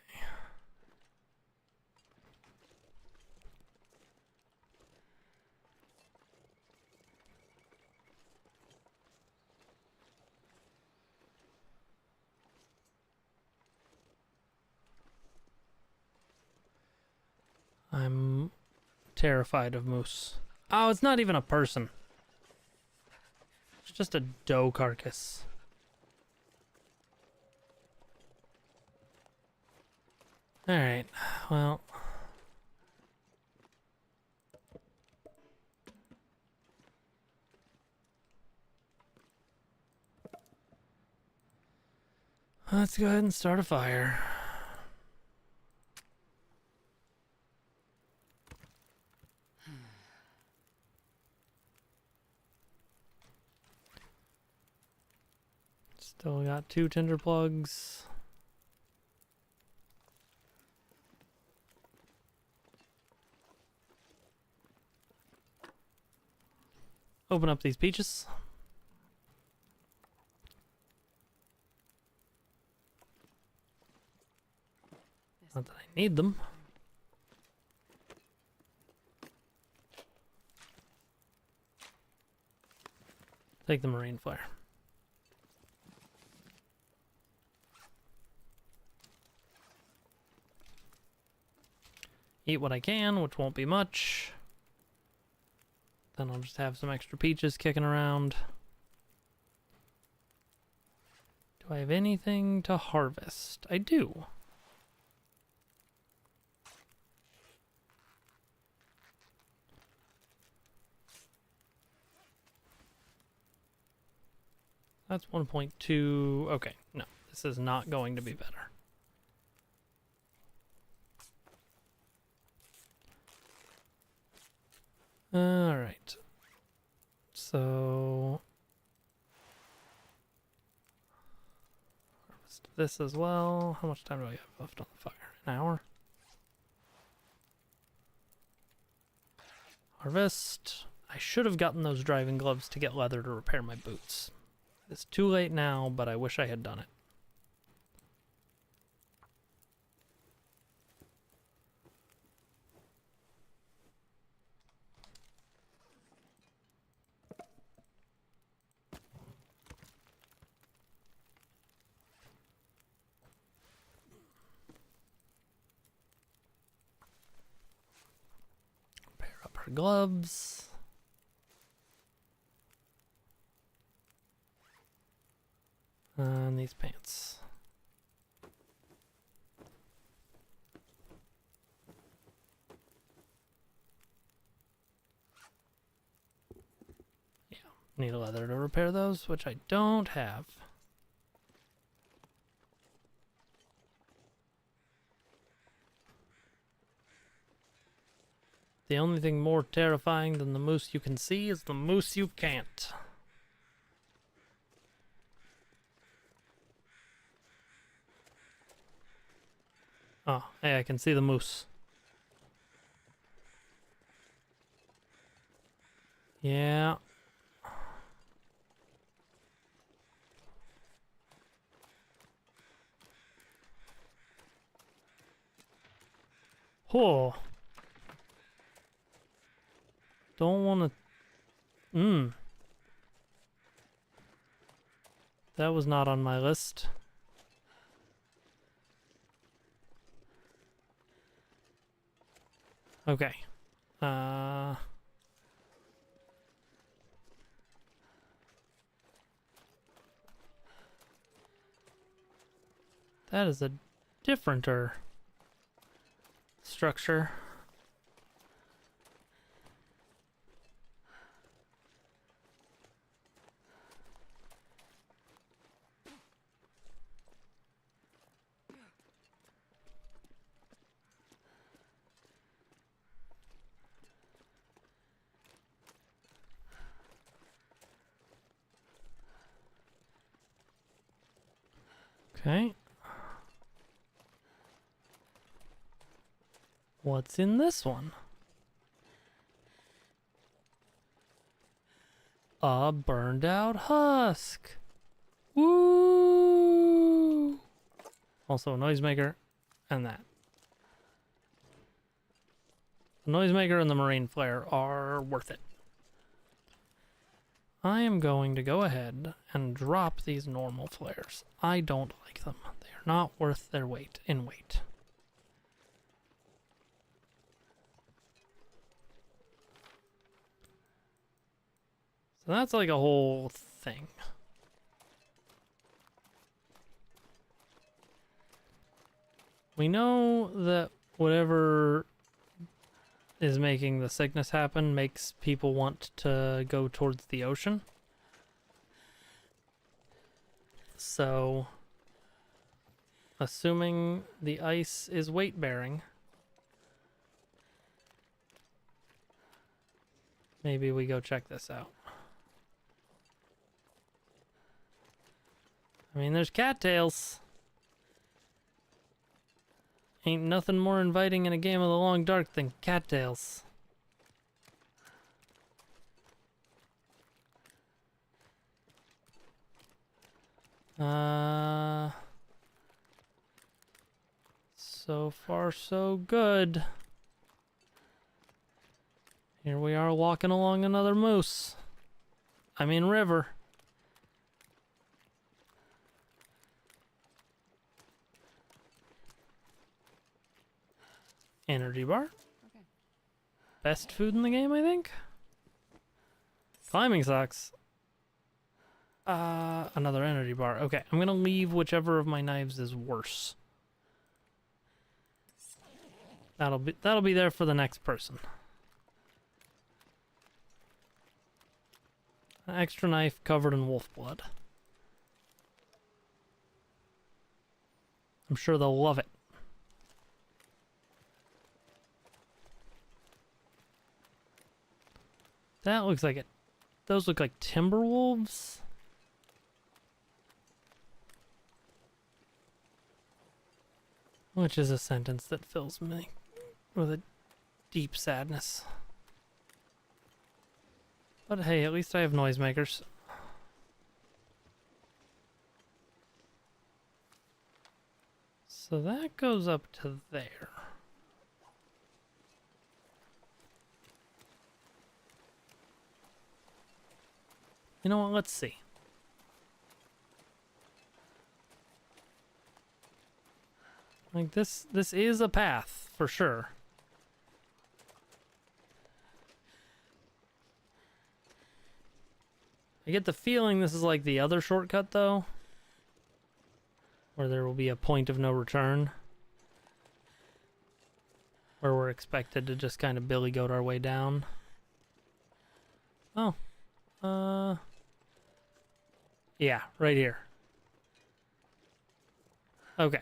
Speaker 1: I'm terrified of moose. Oh, it's not even a person. It's just a doe carcass. Alright, well. Let's go ahead and start a fire. Still got 2 tinder plugs. Open up these peaches. Not that I need them. Take the marine flare. Eat what I can, which won't be much. Then I'll just have some extra peaches kicking around. Do I have anything to harvest? I do. That's 1.2. Okay, no, this is not going to be better. All right. So harvest this as well. How much time do I have left on the fire? An hour? Harvest. I should have gotten those driving gloves to get leather to repair my boots. It's too late now, but I wish I had done it. Pair up her gloves. And these pants. Yeah, need a leather to repair those, which I don't have. The only thing more terrifying than the moose you can see is the moose you can't. Oh, hey, I can see the moose. Yeah. Oh. Don't want to... That was not on my list. Okay. That is a differenter structure. Okay. What's in this one? A burned out husk. Woo! Also a noisemaker and that. The noisemaker and the marine flare are worth it. I am going to go ahead and drop these normal flares. I don't like them. They are not worth their weight in weight. So that's like a whole thing. We know that whatever is making the sickness happen makes people want to go towards the ocean. So, assuming the ice is weight bearing, maybe we go check this out. I mean, there's cattails. Ain't nothing more inviting in a game of the long dark than cattails. So far so good. Here we are walking along another moose. I mean river. Energy bar.
Speaker 5: Okay.
Speaker 1: Best food in the game, I think. Climbing socks. Another energy bar. Okay, I'm gonna leave whichever of my knives is worse. That'll be there for the next person. An extra knife covered in wolf blood. I'm sure they'll love it. That looks like it. Those look like timber wolves. Which is a sentence that fills me with a deep sadness. But hey, at least I have noisemakers. So that goes up to there. You know what? Let's see. Like this is a path for sure. I get the feeling this is like the other shortcut though, where there will be a point of no return, where we're expected to just kind of billy goat our way down. Oh, yeah, right here. Okay.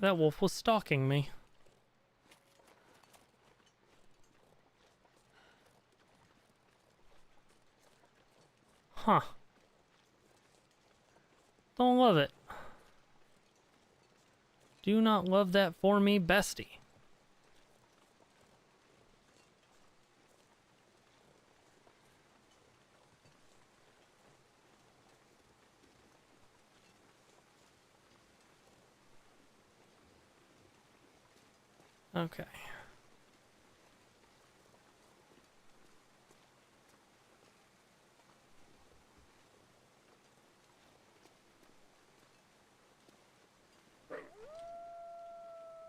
Speaker 1: That wolf was stalking me. Huh. Don't love it. Do not love that for me, bestie. Okay.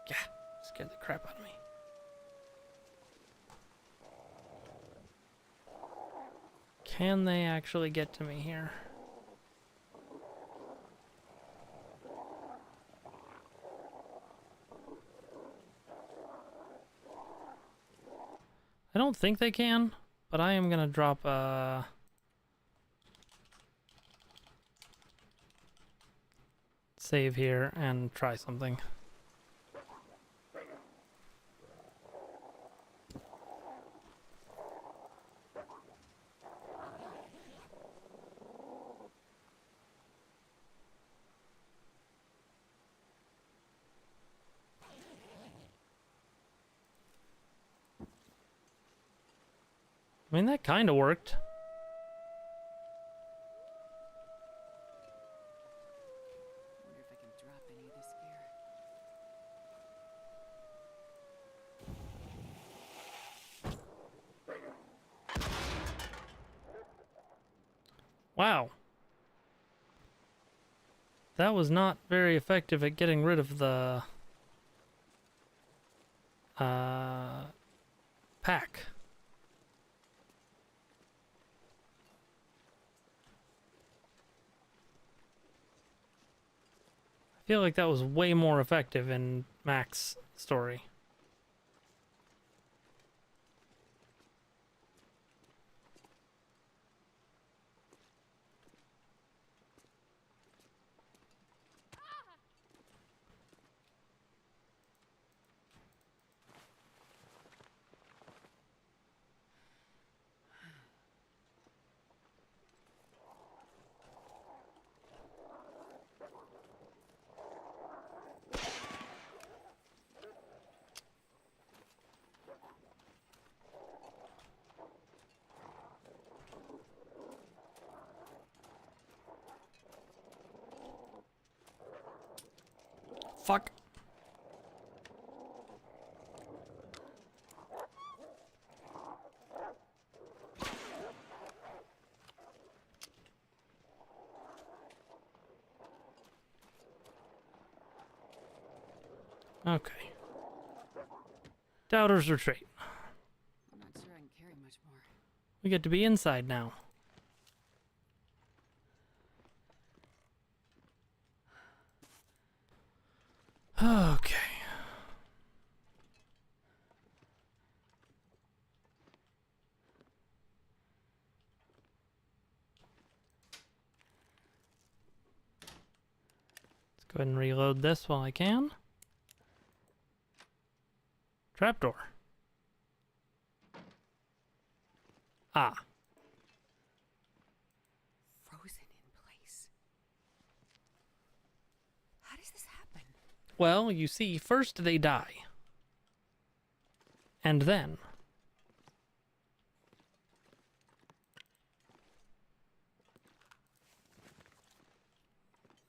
Speaker 1: Yeah, scared the crap out of me. Can they actually get to me here? I don't think they can, but I am gonna drop a save here and try something. I mean, that kind of worked.
Speaker 5: Wonder if I can drop any of this gear.
Speaker 1: Wow. That was not very effective at getting rid of the pack. I feel like that was way more effective in Mac's story. Fuck. Okay. Doubter's retreat.
Speaker 5: I'm not sure I can carry much more.
Speaker 1: We get to be inside now. Okay. Let's go ahead and reload this while I can. Trapdoor. Ah.
Speaker 5: Frozen in place. How does this happen?
Speaker 1: Well, you see, first they die. And then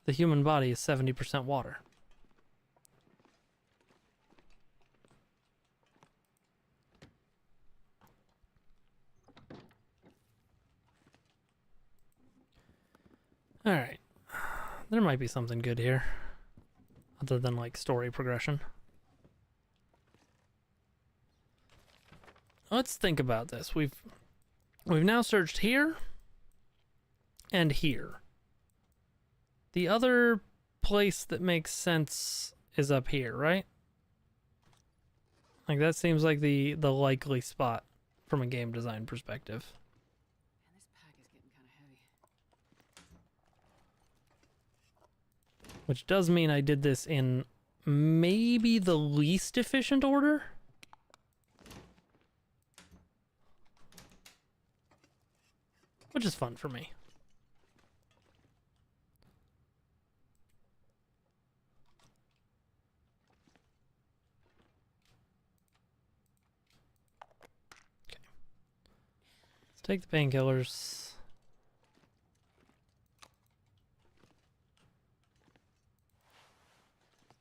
Speaker 1: the human body is 70% water. Alright. There might be something good here. Other than, like, story progression. Let's think about this. We've now searched here and here. The other place that makes sense is up here, right? Like, that seems like the likely spot from a game design perspective.
Speaker 5: And this pack is getting kind of heavy.
Speaker 1: Which does mean I did this in maybe the least efficient order. Which is fun for me. Okay. Let's take the painkillers.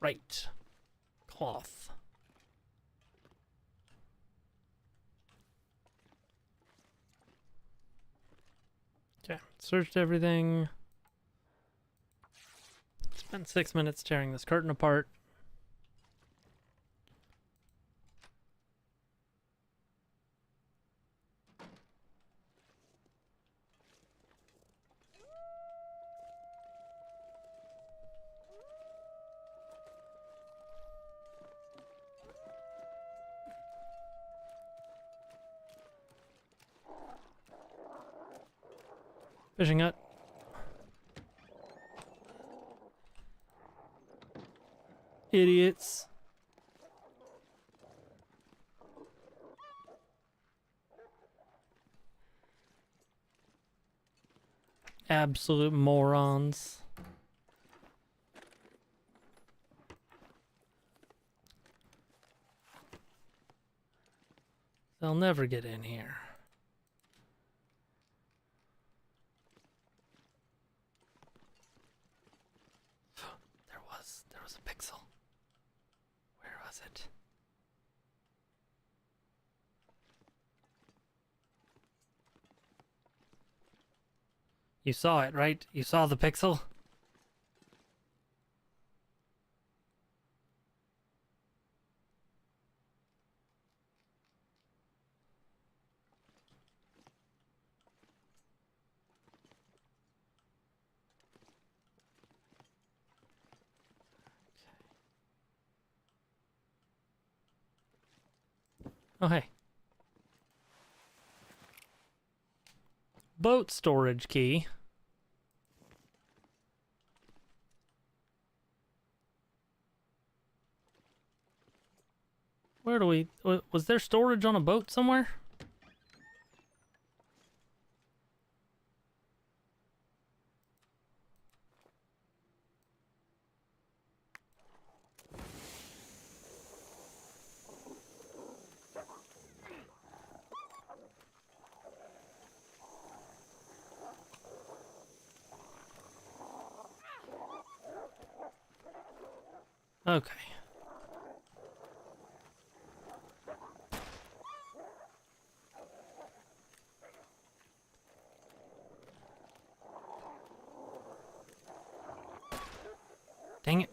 Speaker 1: Right. Cloth. Okay, searched everything. Spent 6 minutes tearing this curtain apart. Fishing hut. Idiots. Absolute morons. They'll never get in here. There was a pixel. Where was it? You saw it, right? You saw the pixel? Oh, hey. Boat storage key. Where do we... Was there storage on a boat somewhere? Okay. Dang it.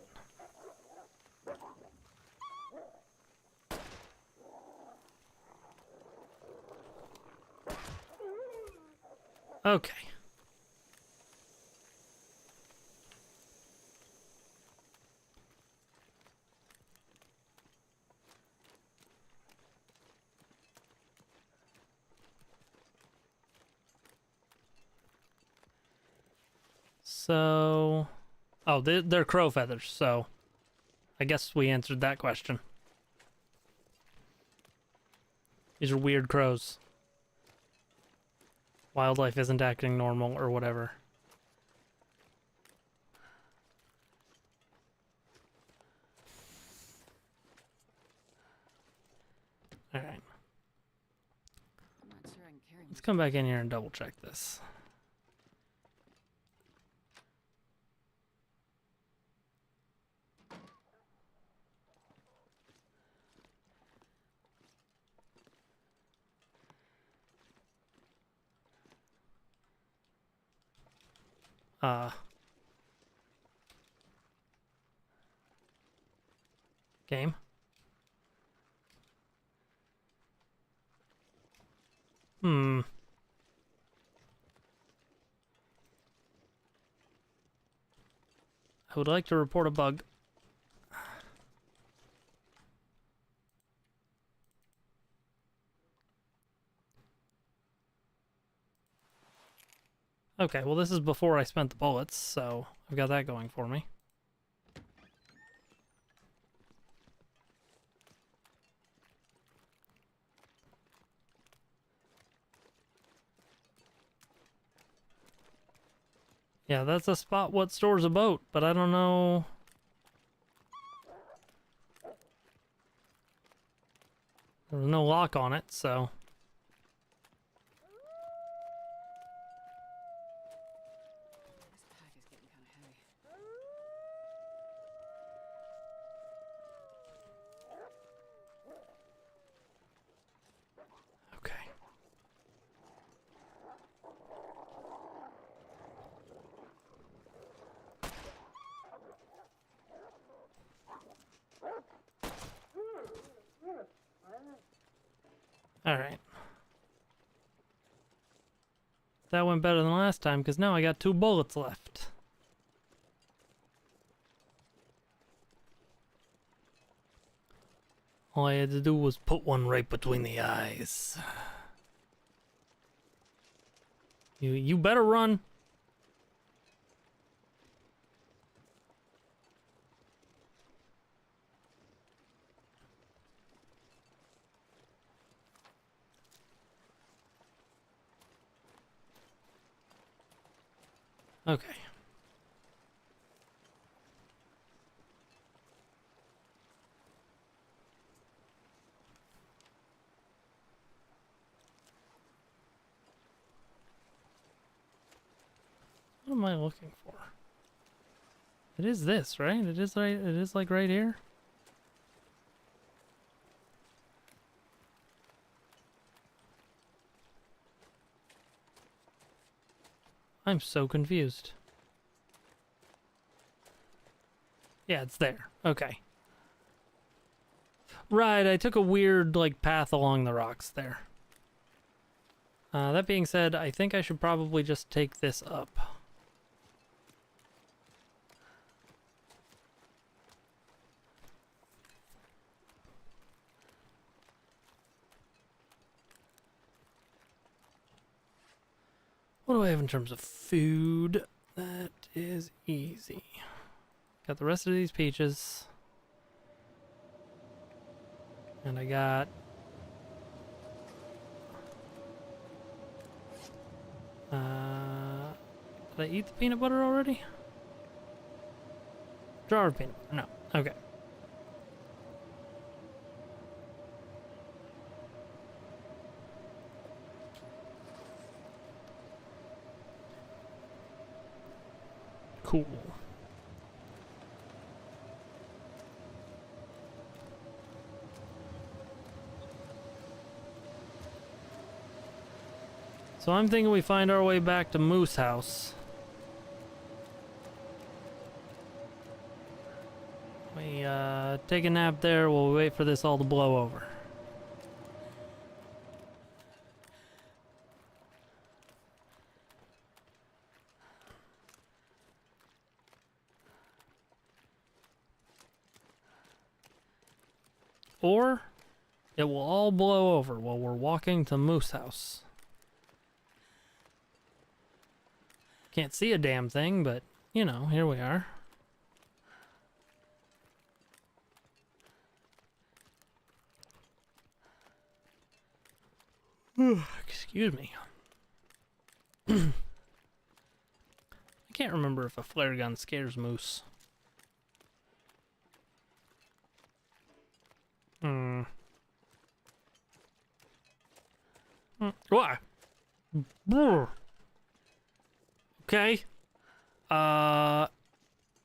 Speaker 1: Okay. So... Oh, they're crow feathers, so... I guess we answered that question. These are weird crows. Wildlife isn't acting normal or whatever. Alright.
Speaker 5: I'm not sure I can carry
Speaker 1: Let's come back in here and double check this. Game. I would like to report a bug. Okay, well this is before I spent the bullets, so I've got that going for me. Yeah, that's a spot what stores a boat, but I don't know... There's no lock on it, so...
Speaker 5: This pack is getting kind of heavy.
Speaker 1: Okay. Alright. That went better than last time, because now I got 2 bullets left. All I had to do was put one right between the eyes. You better run. Okay. What am I looking for? It is this, right? It is right. It is like right here. I'm so confused. Yeah, it's there. Okay. Right, I took a weird, like, path along the rocks there. That being said, I think I should probably just take this up. What do I have in terms of food? That is easy. Got the rest of these peaches. And I got... did I eat the peanut butter already? Jar of peanut butter. No. Okay. Cool. So I'm thinking we find our way back to Moose House. We take a nap there while we wait for this all to blow over. Or it will all blow over while we're walking to Moose House. Can't see a damn thing, but, you know, here we are. Excuse me. I can't remember if a flare gun scares moose. Why? Okay. Well,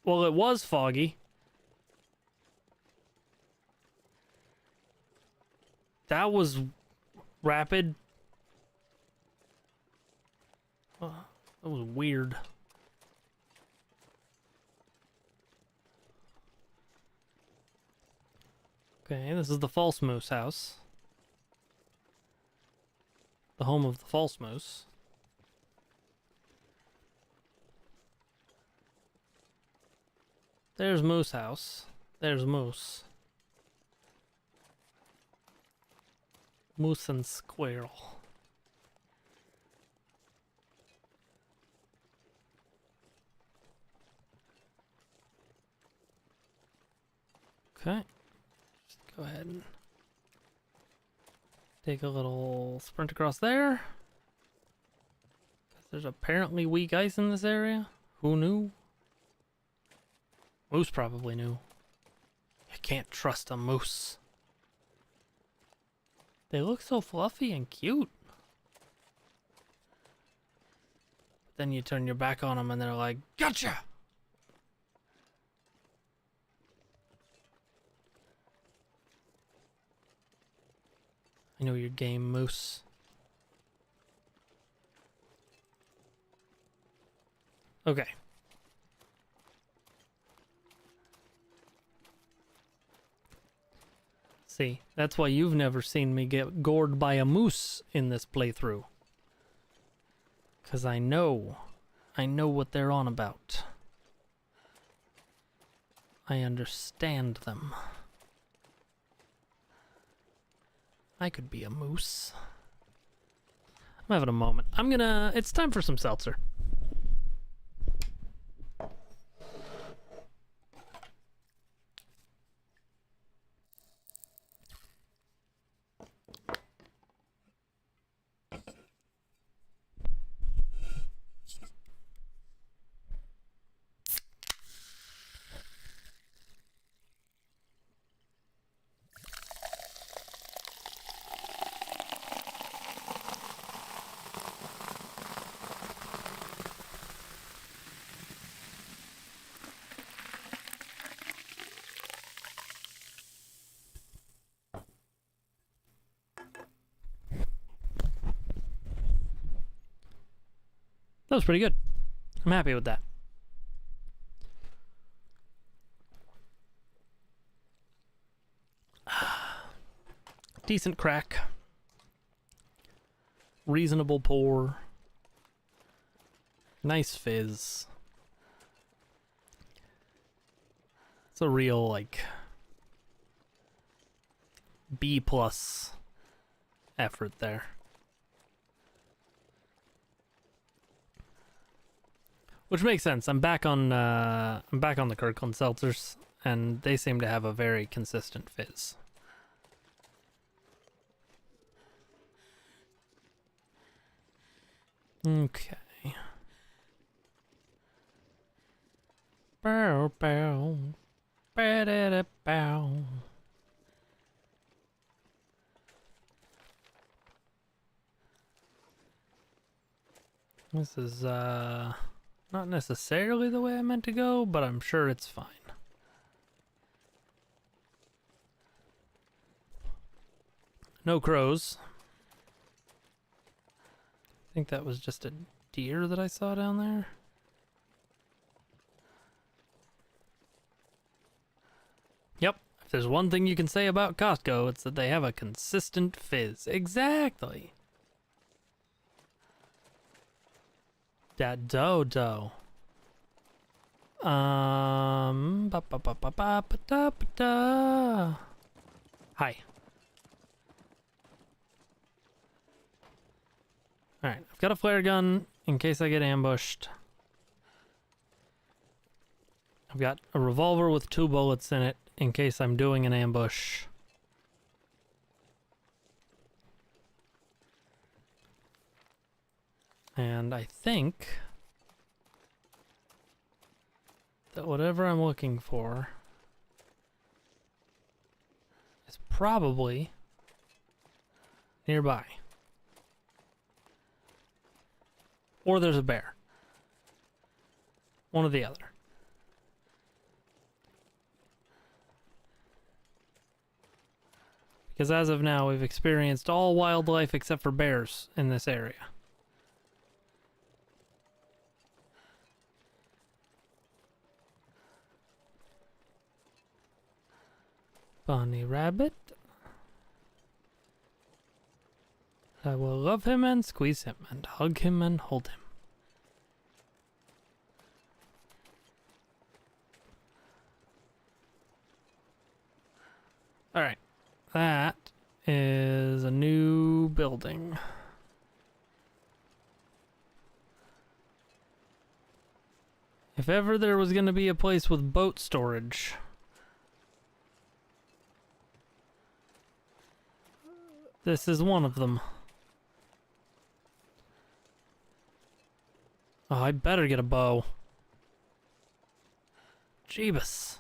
Speaker 1: it was foggy. That was rapid. That was weird. Okay, this is the false moose house. The home of the false moose. There's Moose House. There's Moose. Moose and Squirrel. Okay. Just go ahead and take a little sprint across there. There's apparently weak ice in this area. Who knew? Moose probably knew. You can't trust a moose. They look so fluffy and cute. But then you turn your back on them and they're like, gotcha! I know your game, moose. Okay. See, that's why you've never seen me get gored by a moose in this playthrough. 'Cause I know what they're on about. I understand them. I could be a moose. I'm having a moment. It's time for some seltzer. That was pretty good. I'm happy with that. Decent crack. Reasonable pour. Nice fizz. It's a real, like, B+ effort there. Which makes sense. I'm back on the Kirkland seltzers, and they seem to have a very consistent fizz. Okay. Bow, bow. Ba-da-da-bow. This is, not necessarily the way I meant to go, but I'm sure it's fine. No crows. I think that was just a deer that I saw down there. Yep. If there's one thing you can say about Costco, it's that they have a consistent fizz. Exactly. That dodo. Ba ba ba ba ba ba da ba da. Hi. Alright, I've got a flare gun in case I get ambushed. I've got a revolver with 2 bullets in it in case I'm doing an ambush. And I think that whatever I'm looking for is probably nearby. Or there's a bear. One or the other. Because as of now, we've experienced all wildlife except for bears in this area. Bunny rabbit. I will love him and squeeze him and hug him and hold him. Alright. That is a new building. If ever there was going to be a place with boat storage, this is one of them. Oh, I better get a bow. Jeebus.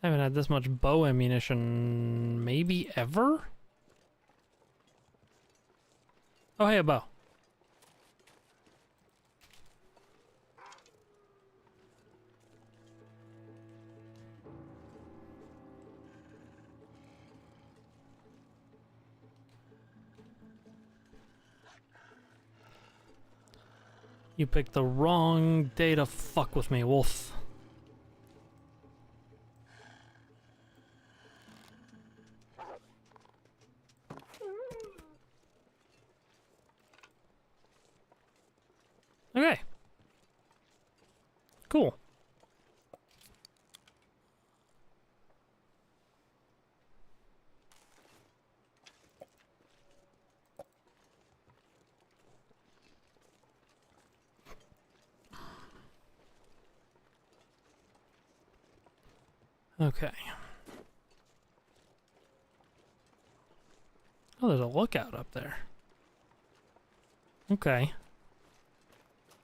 Speaker 1: I haven't had this much bow ammunition maybe ever? Oh, hey, a bow. You picked the wrong day to fuck with me, wolf. Okay. Cool. Okay. Oh, there's a lookout up there. Okay.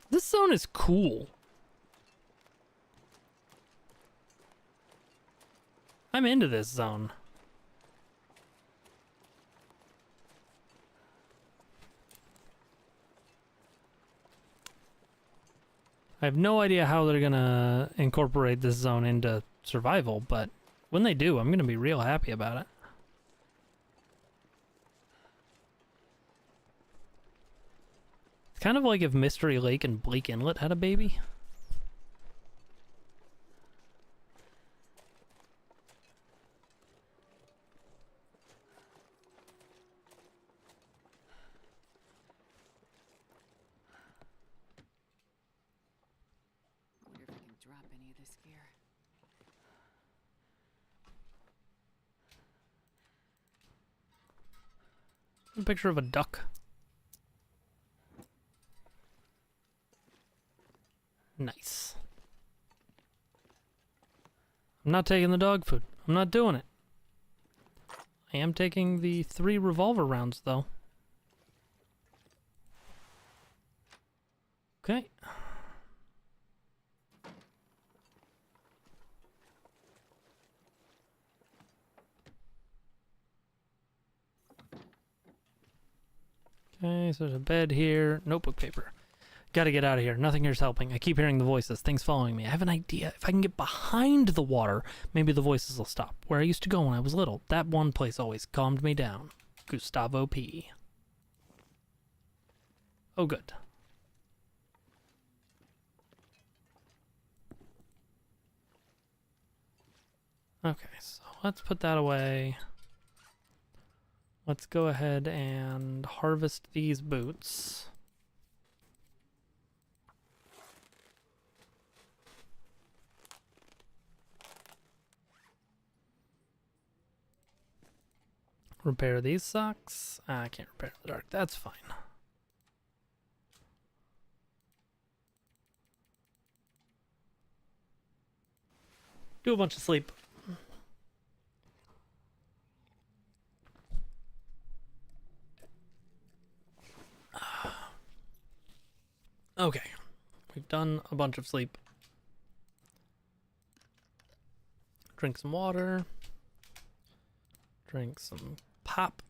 Speaker 1: This zone is cool. I'm into this zone. I have no idea how they're gonna incorporate this zone into survival, but when they do, I'm gonna be real happy about it. kind of like if Mystery Lake and Blake Inlet had a baby.
Speaker 5: I wonder if I can drop any of this gear.
Speaker 1: A picture of a duck. Nice. I'm not taking the dog food. I'm not doing it. I am taking the 3 revolver rounds, though. Okay. Okay, so there's a bed here. Notebook paper. Gotta get out of here. Nothing here's helping. I keep hearing the voices. Things following me. I have an idea. If I can get behind the water, maybe the voices will stop. Where I used to go when I was little. That one place always calmed me down. Gustavo P. Oh, good. Okay, so let's put that away. Let's go ahead and harvest these boots. Repair these socks. I can't repair in the dark. That's fine. Do a bunch of sleep. Okay. We've done a bunch of sleep. Drink some water. Drink some pop.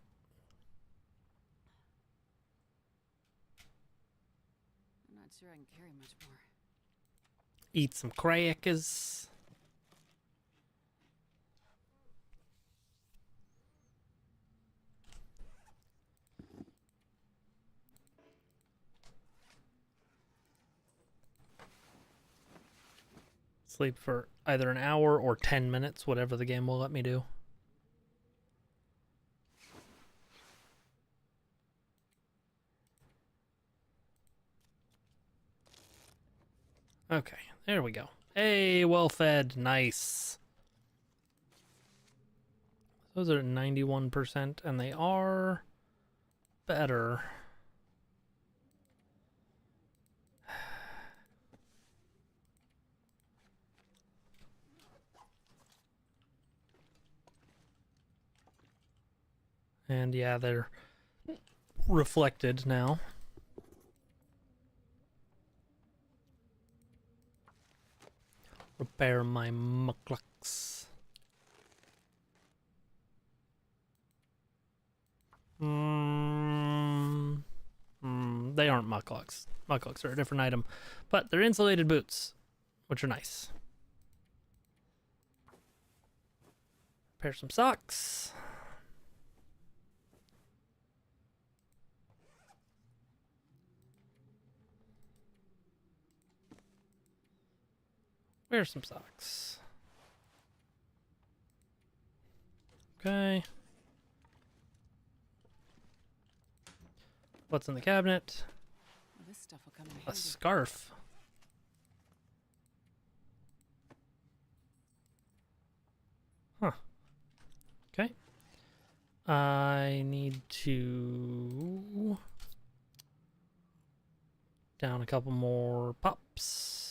Speaker 5: I'm not sure I can carry much more.
Speaker 1: Eat some crackers. Sleep for either an hour or 10 minutes, whatever the game will let me do. Okay, there we go. Hey, well fed. Nice. Those are at 91%, and they are better. And yeah, they're reflected now. Repair my mucklucks. They aren't mucklucks. Mucklucks are a different item. But they're insulated boots, which are nice. Repair some socks. Wear some socks. Okay. What's in the cabinet?
Speaker 5: Well, this stuff will come in
Speaker 1: A
Speaker 5: handy.
Speaker 1: scarf. Huh. Okay. I need to down a couple more pops.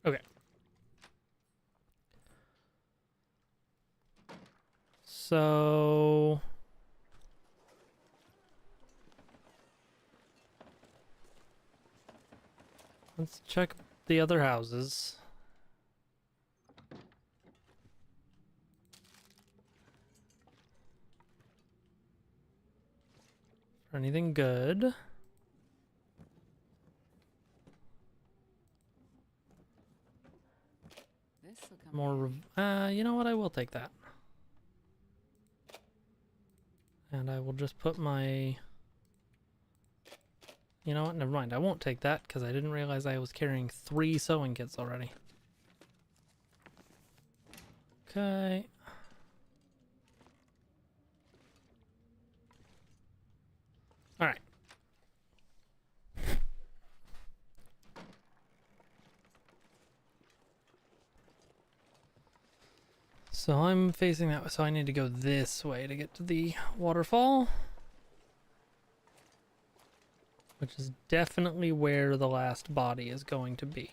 Speaker 1: Okay. So let's check the other houses. For anything good.
Speaker 5: This will come in
Speaker 1: More,
Speaker 5: handy.
Speaker 1: you know what? I will take that. And I will just put my... You know what? Never mind. I won't take that because I didn't realize I was carrying 3 sewing kits already. Okay. Alright. So I'm facing that way, so I need to go this way to get to the waterfall. Which is definitely where the last body is going to be.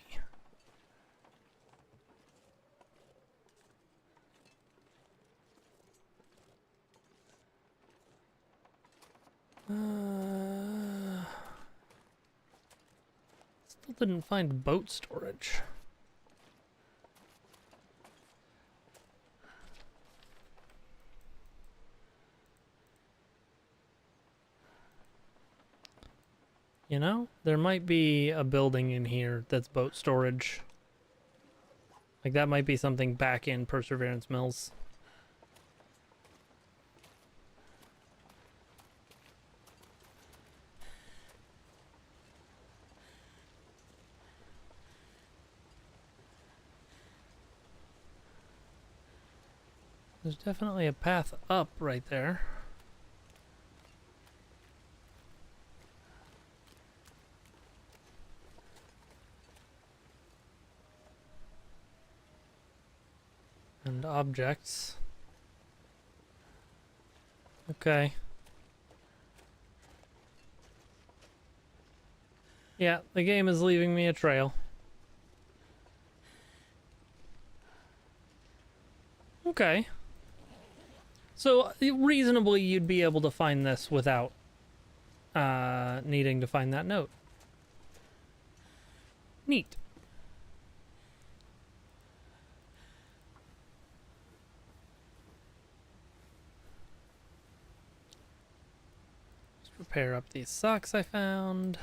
Speaker 1: Still didn't find boat storage. You know, there might be a building in here that's boat storage. Like that might be something back in Perseverance Mills. There's definitely a path up right there. And objects. Okay. Yeah, the game is leaving me a trail. Okay. So, reasonably, you'd be able to find this without needing to find that note. Neat. Just repair up these socks I found.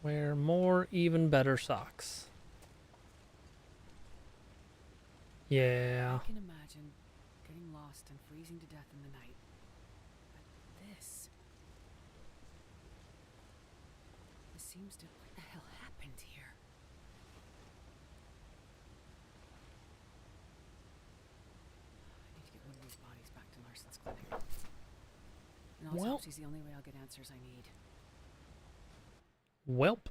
Speaker 1: Wear more, even better socks. Yeah.
Speaker 5: I can imagine getting lost and freezing to death in the night. But this seems to... What the hell happened here? I need to get one of these bodies back to Larson's clinic. And autopsy's the only way I'll get answers I need.
Speaker 1: Welp.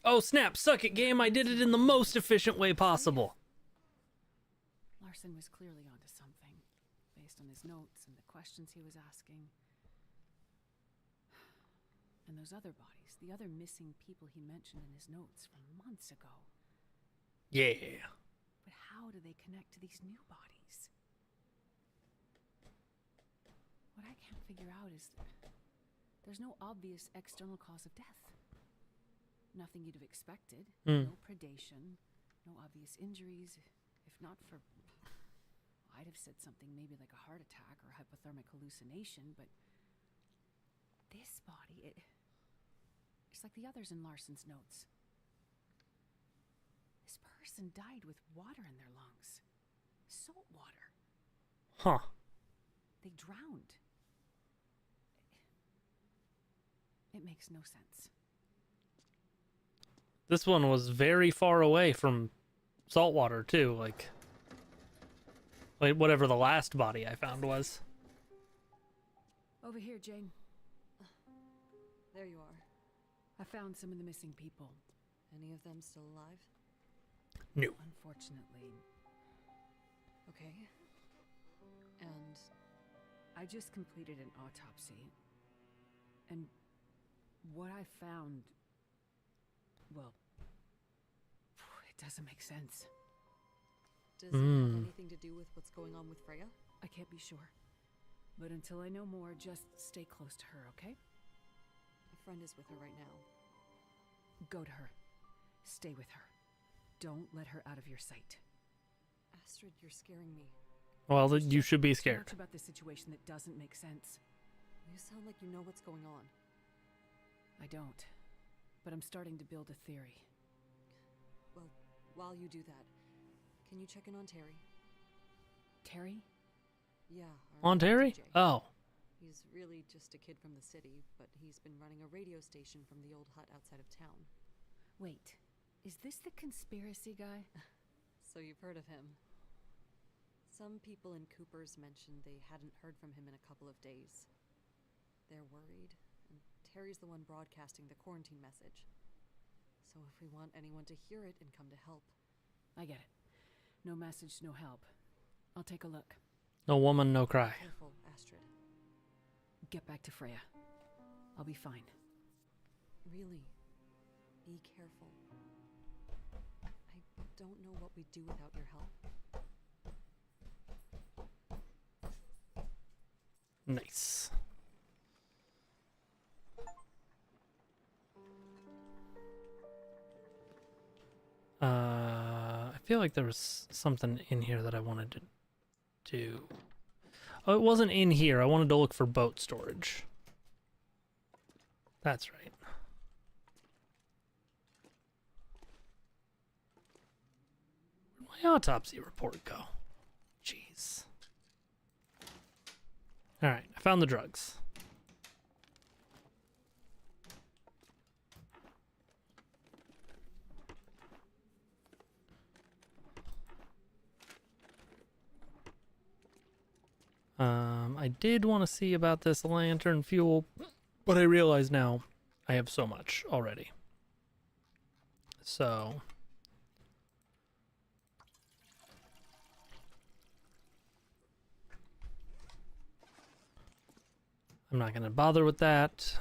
Speaker 1: Oh snap, suck it game, I did it in the most efficient way possible.
Speaker 5: Larson was clearly onto something, based on his notes and the questions he was asking. And those other bodies, the other missing people he mentioned in his notes from months ago.
Speaker 1: Yeah.
Speaker 5: But how do they connect to these new bodies? What I can't figure out is there's no obvious external cause of death. Nothing you'd have expected. No predation, no obvious injuries. If not for... I'd have said something maybe like a heart attack or hypothermic hallucination, but this body, it's like the others in Larson's notes. This person died with water in their lungs. Salt water.
Speaker 1: Huh.
Speaker 5: They drowned. It makes no sense.
Speaker 1: This one was very far away from saltwater too, like whatever the last body I found was.
Speaker 5: Over here, Jane.
Speaker 6: There you are.
Speaker 5: I found some of the missing people.
Speaker 6: Any of them still alive?
Speaker 1: No.
Speaker 5: Unfortunately.
Speaker 6: Okay. And
Speaker 5: I just completed an autopsy. And what I found... Well, it doesn't make sense.
Speaker 6: does it have anything to do with what's going on with Freya?
Speaker 5: I can't be sure. But until I know more, just stay close to her, okay?
Speaker 6: A friend is with her right now.
Speaker 5: Go to her. Stay with her. Don't let her out of your sight.
Speaker 6: Astrid, you're scaring me.
Speaker 1: Well, you should be
Speaker 5: So
Speaker 1: scared.
Speaker 5: much about this situation that doesn't make sense.
Speaker 6: You sound like you know what's going on.
Speaker 5: I don't. but I'm starting to build a theory.
Speaker 6: Well, while you do that, can you check in on Terry?
Speaker 5: Terry?
Speaker 6: Yeah.
Speaker 1: On Terry?
Speaker 6: DJ.
Speaker 1: Oh.
Speaker 6: He's really just a kid from the city, but he's been running a radio station from the old hut outside of town.
Speaker 5: Wait, is this the conspiracy guy?
Speaker 6: So you've heard of him. Some people in Cooper's mentioned they hadn't heard from him in a couple of days. They're worried, and Terry's the one broadcasting the quarantine message. So if we want anyone to hear it and come to help...
Speaker 5: I get it. No message, no help. I'll take a look.
Speaker 1: No woman, no cry.
Speaker 6: Careful, Astrid.
Speaker 5: Get back to Freya. I'll be fine.
Speaker 6: Really, be careful. I don't know what we'd do without your help.
Speaker 1: Nice. I feel like there was something in here that I wanted to do. Oh, it wasn't in here. I wanted to look for boat storage. That's right. Where'd my autopsy report go? Jeez. Alright, I found the drugs. I did want to see about this lantern fuel, but I realize now I have so much already. So... I'm not going to bother with that.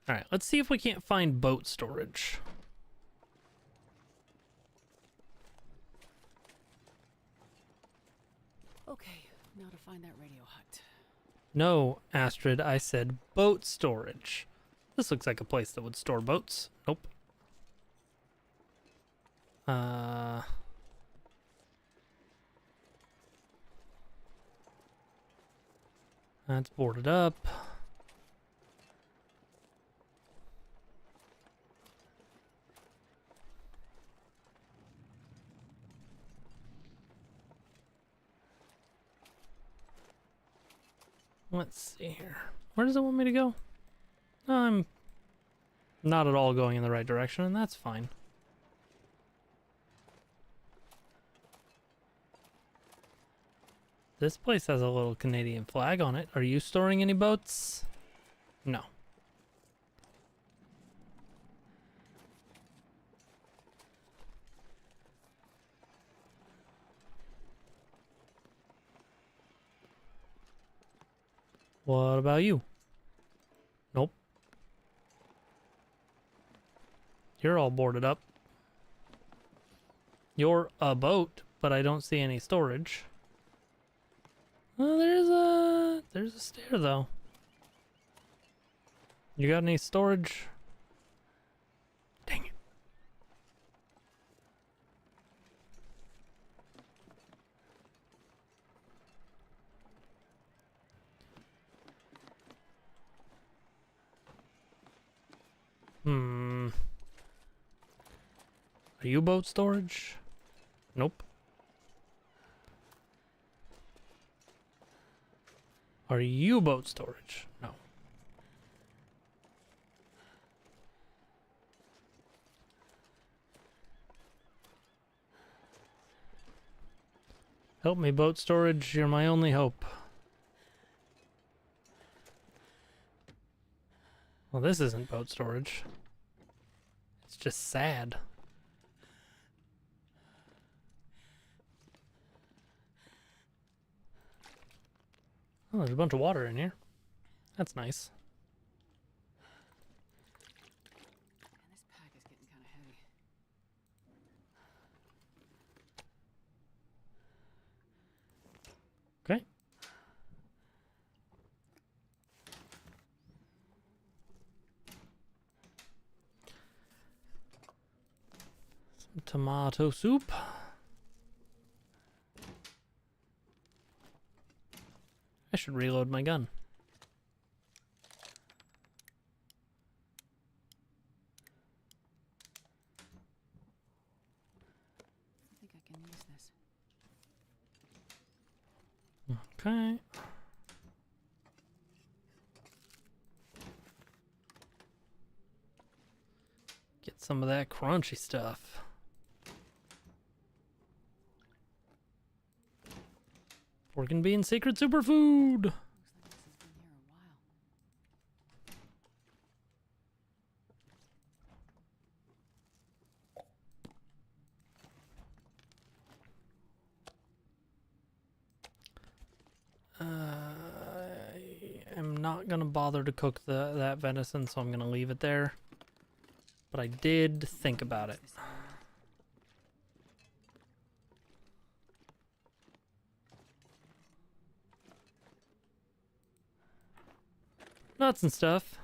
Speaker 1: Alright, let's see if we can't find boat storage.
Speaker 5: Okay, now to find that radio hut.
Speaker 1: No, Astrid, I said boat storage. This looks like a place that would store boats. Nope. That's boarded up. Let's see here. Where does it want me to go? I'm not at all going in the right direction, and that's fine. This place has a little Canadian flag on it. Are you storing any boats? No. What about you? Nope. You're all boarded up. You're a boat, but I don't see any storage. There's a stair though. You got any storage? Dang it. Are you boat storage? Nope. Are you boat storage? No. Help me, boat storage. You're my only hope. Well, this isn't boat storage. It's just sad. Oh, there's a bunch of water in here. That's nice.
Speaker 5: Man, this pack is getting kind of heavy.
Speaker 1: Okay. Some tomato soup. I should reload my gun. Alright. Get some of that crunchy stuff. Pork and bean secret superfood.
Speaker 5: Looks like this has been here a while.
Speaker 1: I am not gonna bother to cook that venison, so I'm gonna leave it there. But I did think about it.
Speaker 5: This area.
Speaker 1: Nuts and stuff.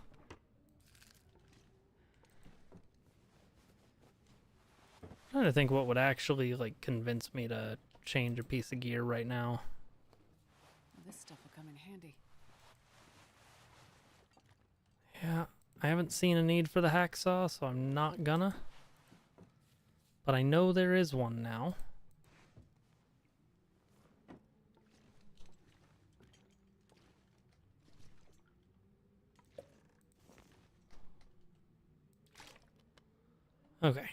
Speaker 1: Trying to think what would actually like convince me to change a piece of gear right now.
Speaker 5: Well, this stuff will come in handy.
Speaker 1: Yeah, I haven't seen a need for the hacksaw, so I'm not gonna. But I know there is one now. Okay.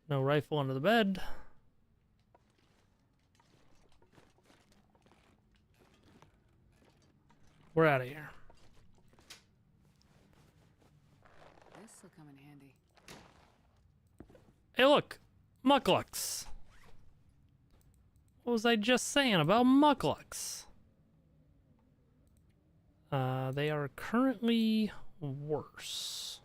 Speaker 1: No rifle under the bed. We're out of here.
Speaker 5: This will come in handy.
Speaker 1: Hey, look! Mucklucks! What was I just saying about mucklucks? They are currently worse.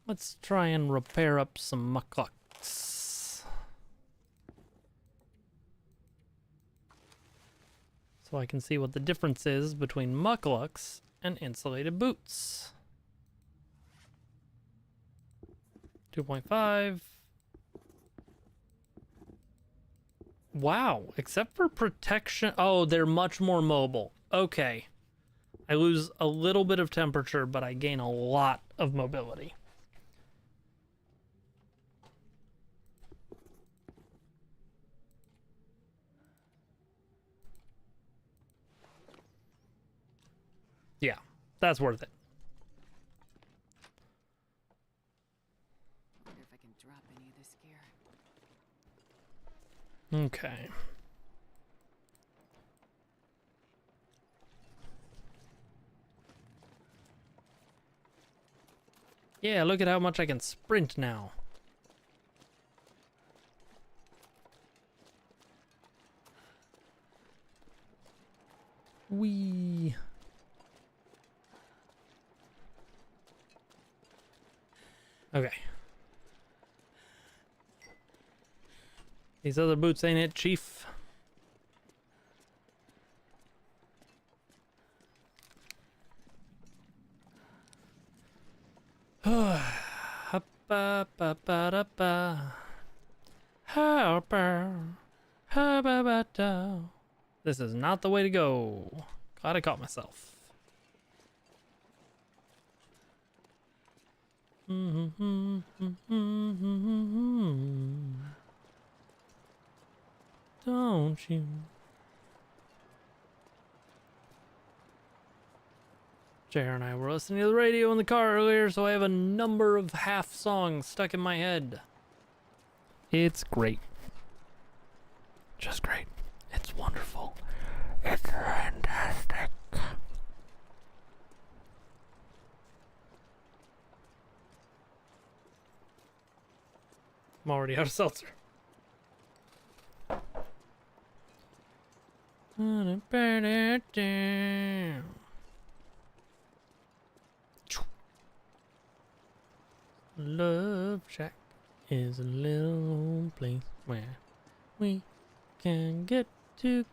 Speaker 1: Let's try and repair up some mucklucks. So I can see what the difference is between mucklucks and insulated boots. 2.5. Wow, except for protection. Oh, they're much more mobile. Okay. I lose a little bit of temperature, but I gain a lot of mobility. Yeah, that's worth it.
Speaker 5: Wonder if I can drop any of this gear.
Speaker 1: Okay. Yeah, look at how much I can sprint now. Whee. Okay. These other boots ain't it, Chief. This is not the way to go. Glad I caught myself. Don't you? JR and I were listening to the radio in the car earlier, so I have a number of half songs stuck in my head. It's great. Just great. It's wonderful. It's fantastic. I'm already out of seltzer. Love Shack is a little old place where we can get together.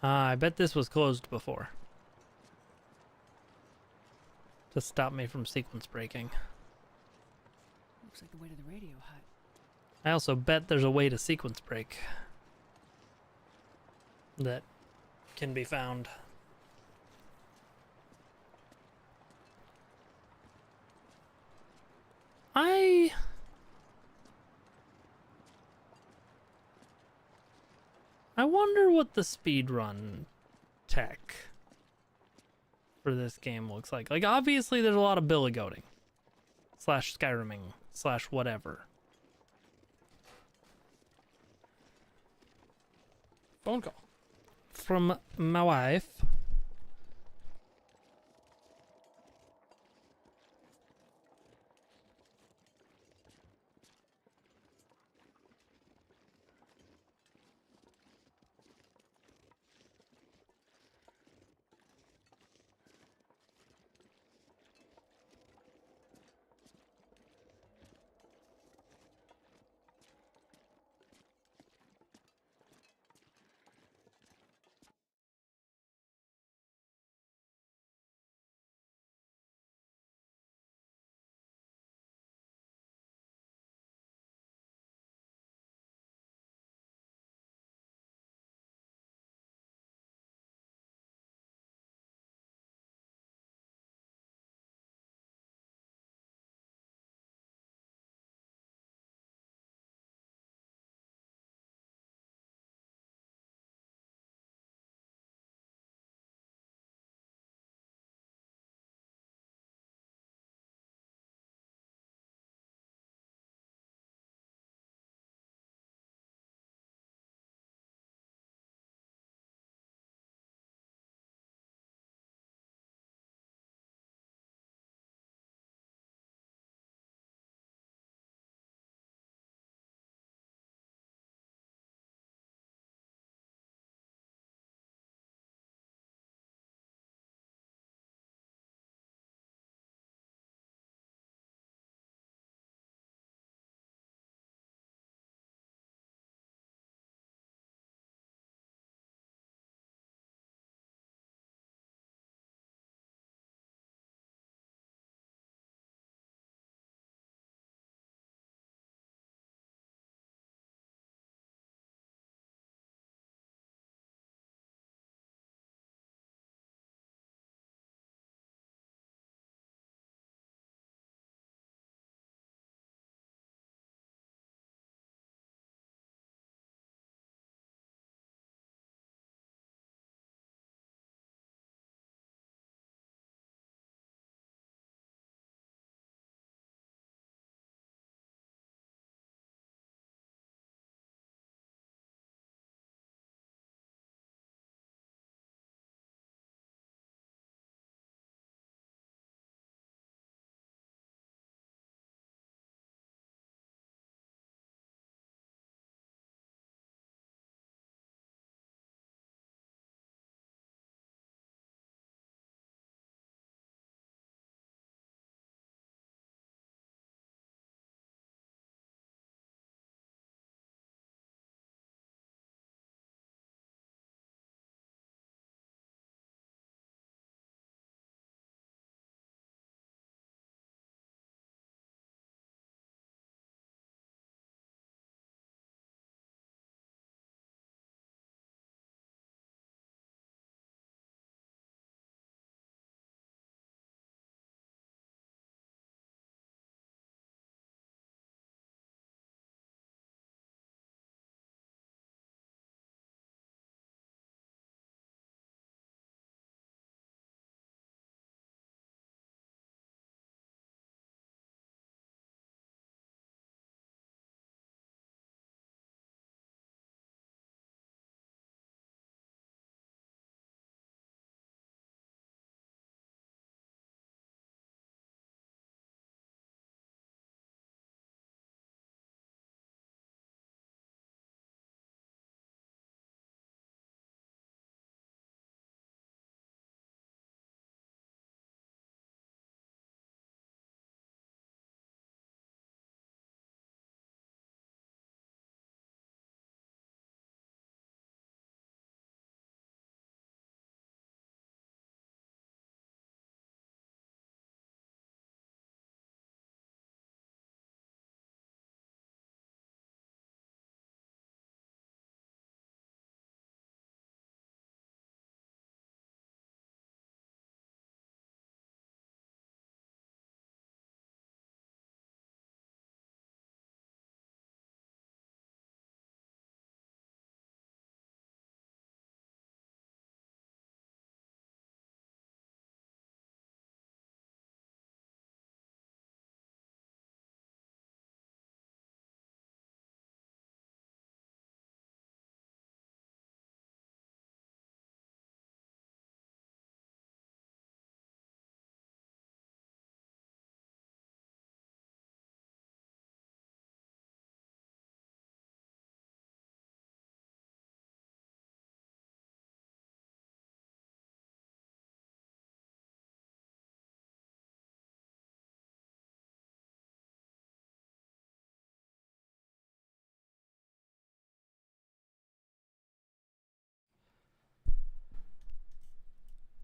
Speaker 1: I bet this was closed before. To stop me from sequence breaking.
Speaker 5: Looks like the way to the radio hut.
Speaker 1: I also bet there's a way to sequence break that can be found. I wonder what the speedrun tech for this game looks like. Like, obviously there's a lot of billy goating. / Skyriming / whatever. Phone call from my wife.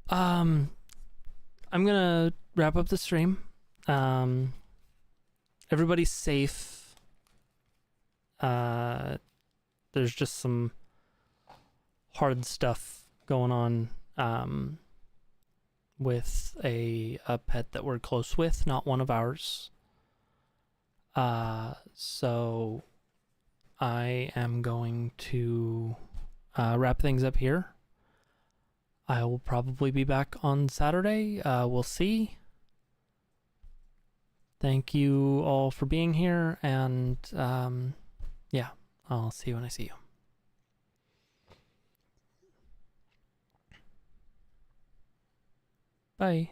Speaker 1: I'm gonna wrap up the stream. Everybody's safe. There's just some hard stuff going on with a pet that we're close with, not one of ours. So I am going to wrap things up here. I will probably be back on Saturday. We'll see. Thank you all for being here, and yeah, I'll see you when I see you. Bye.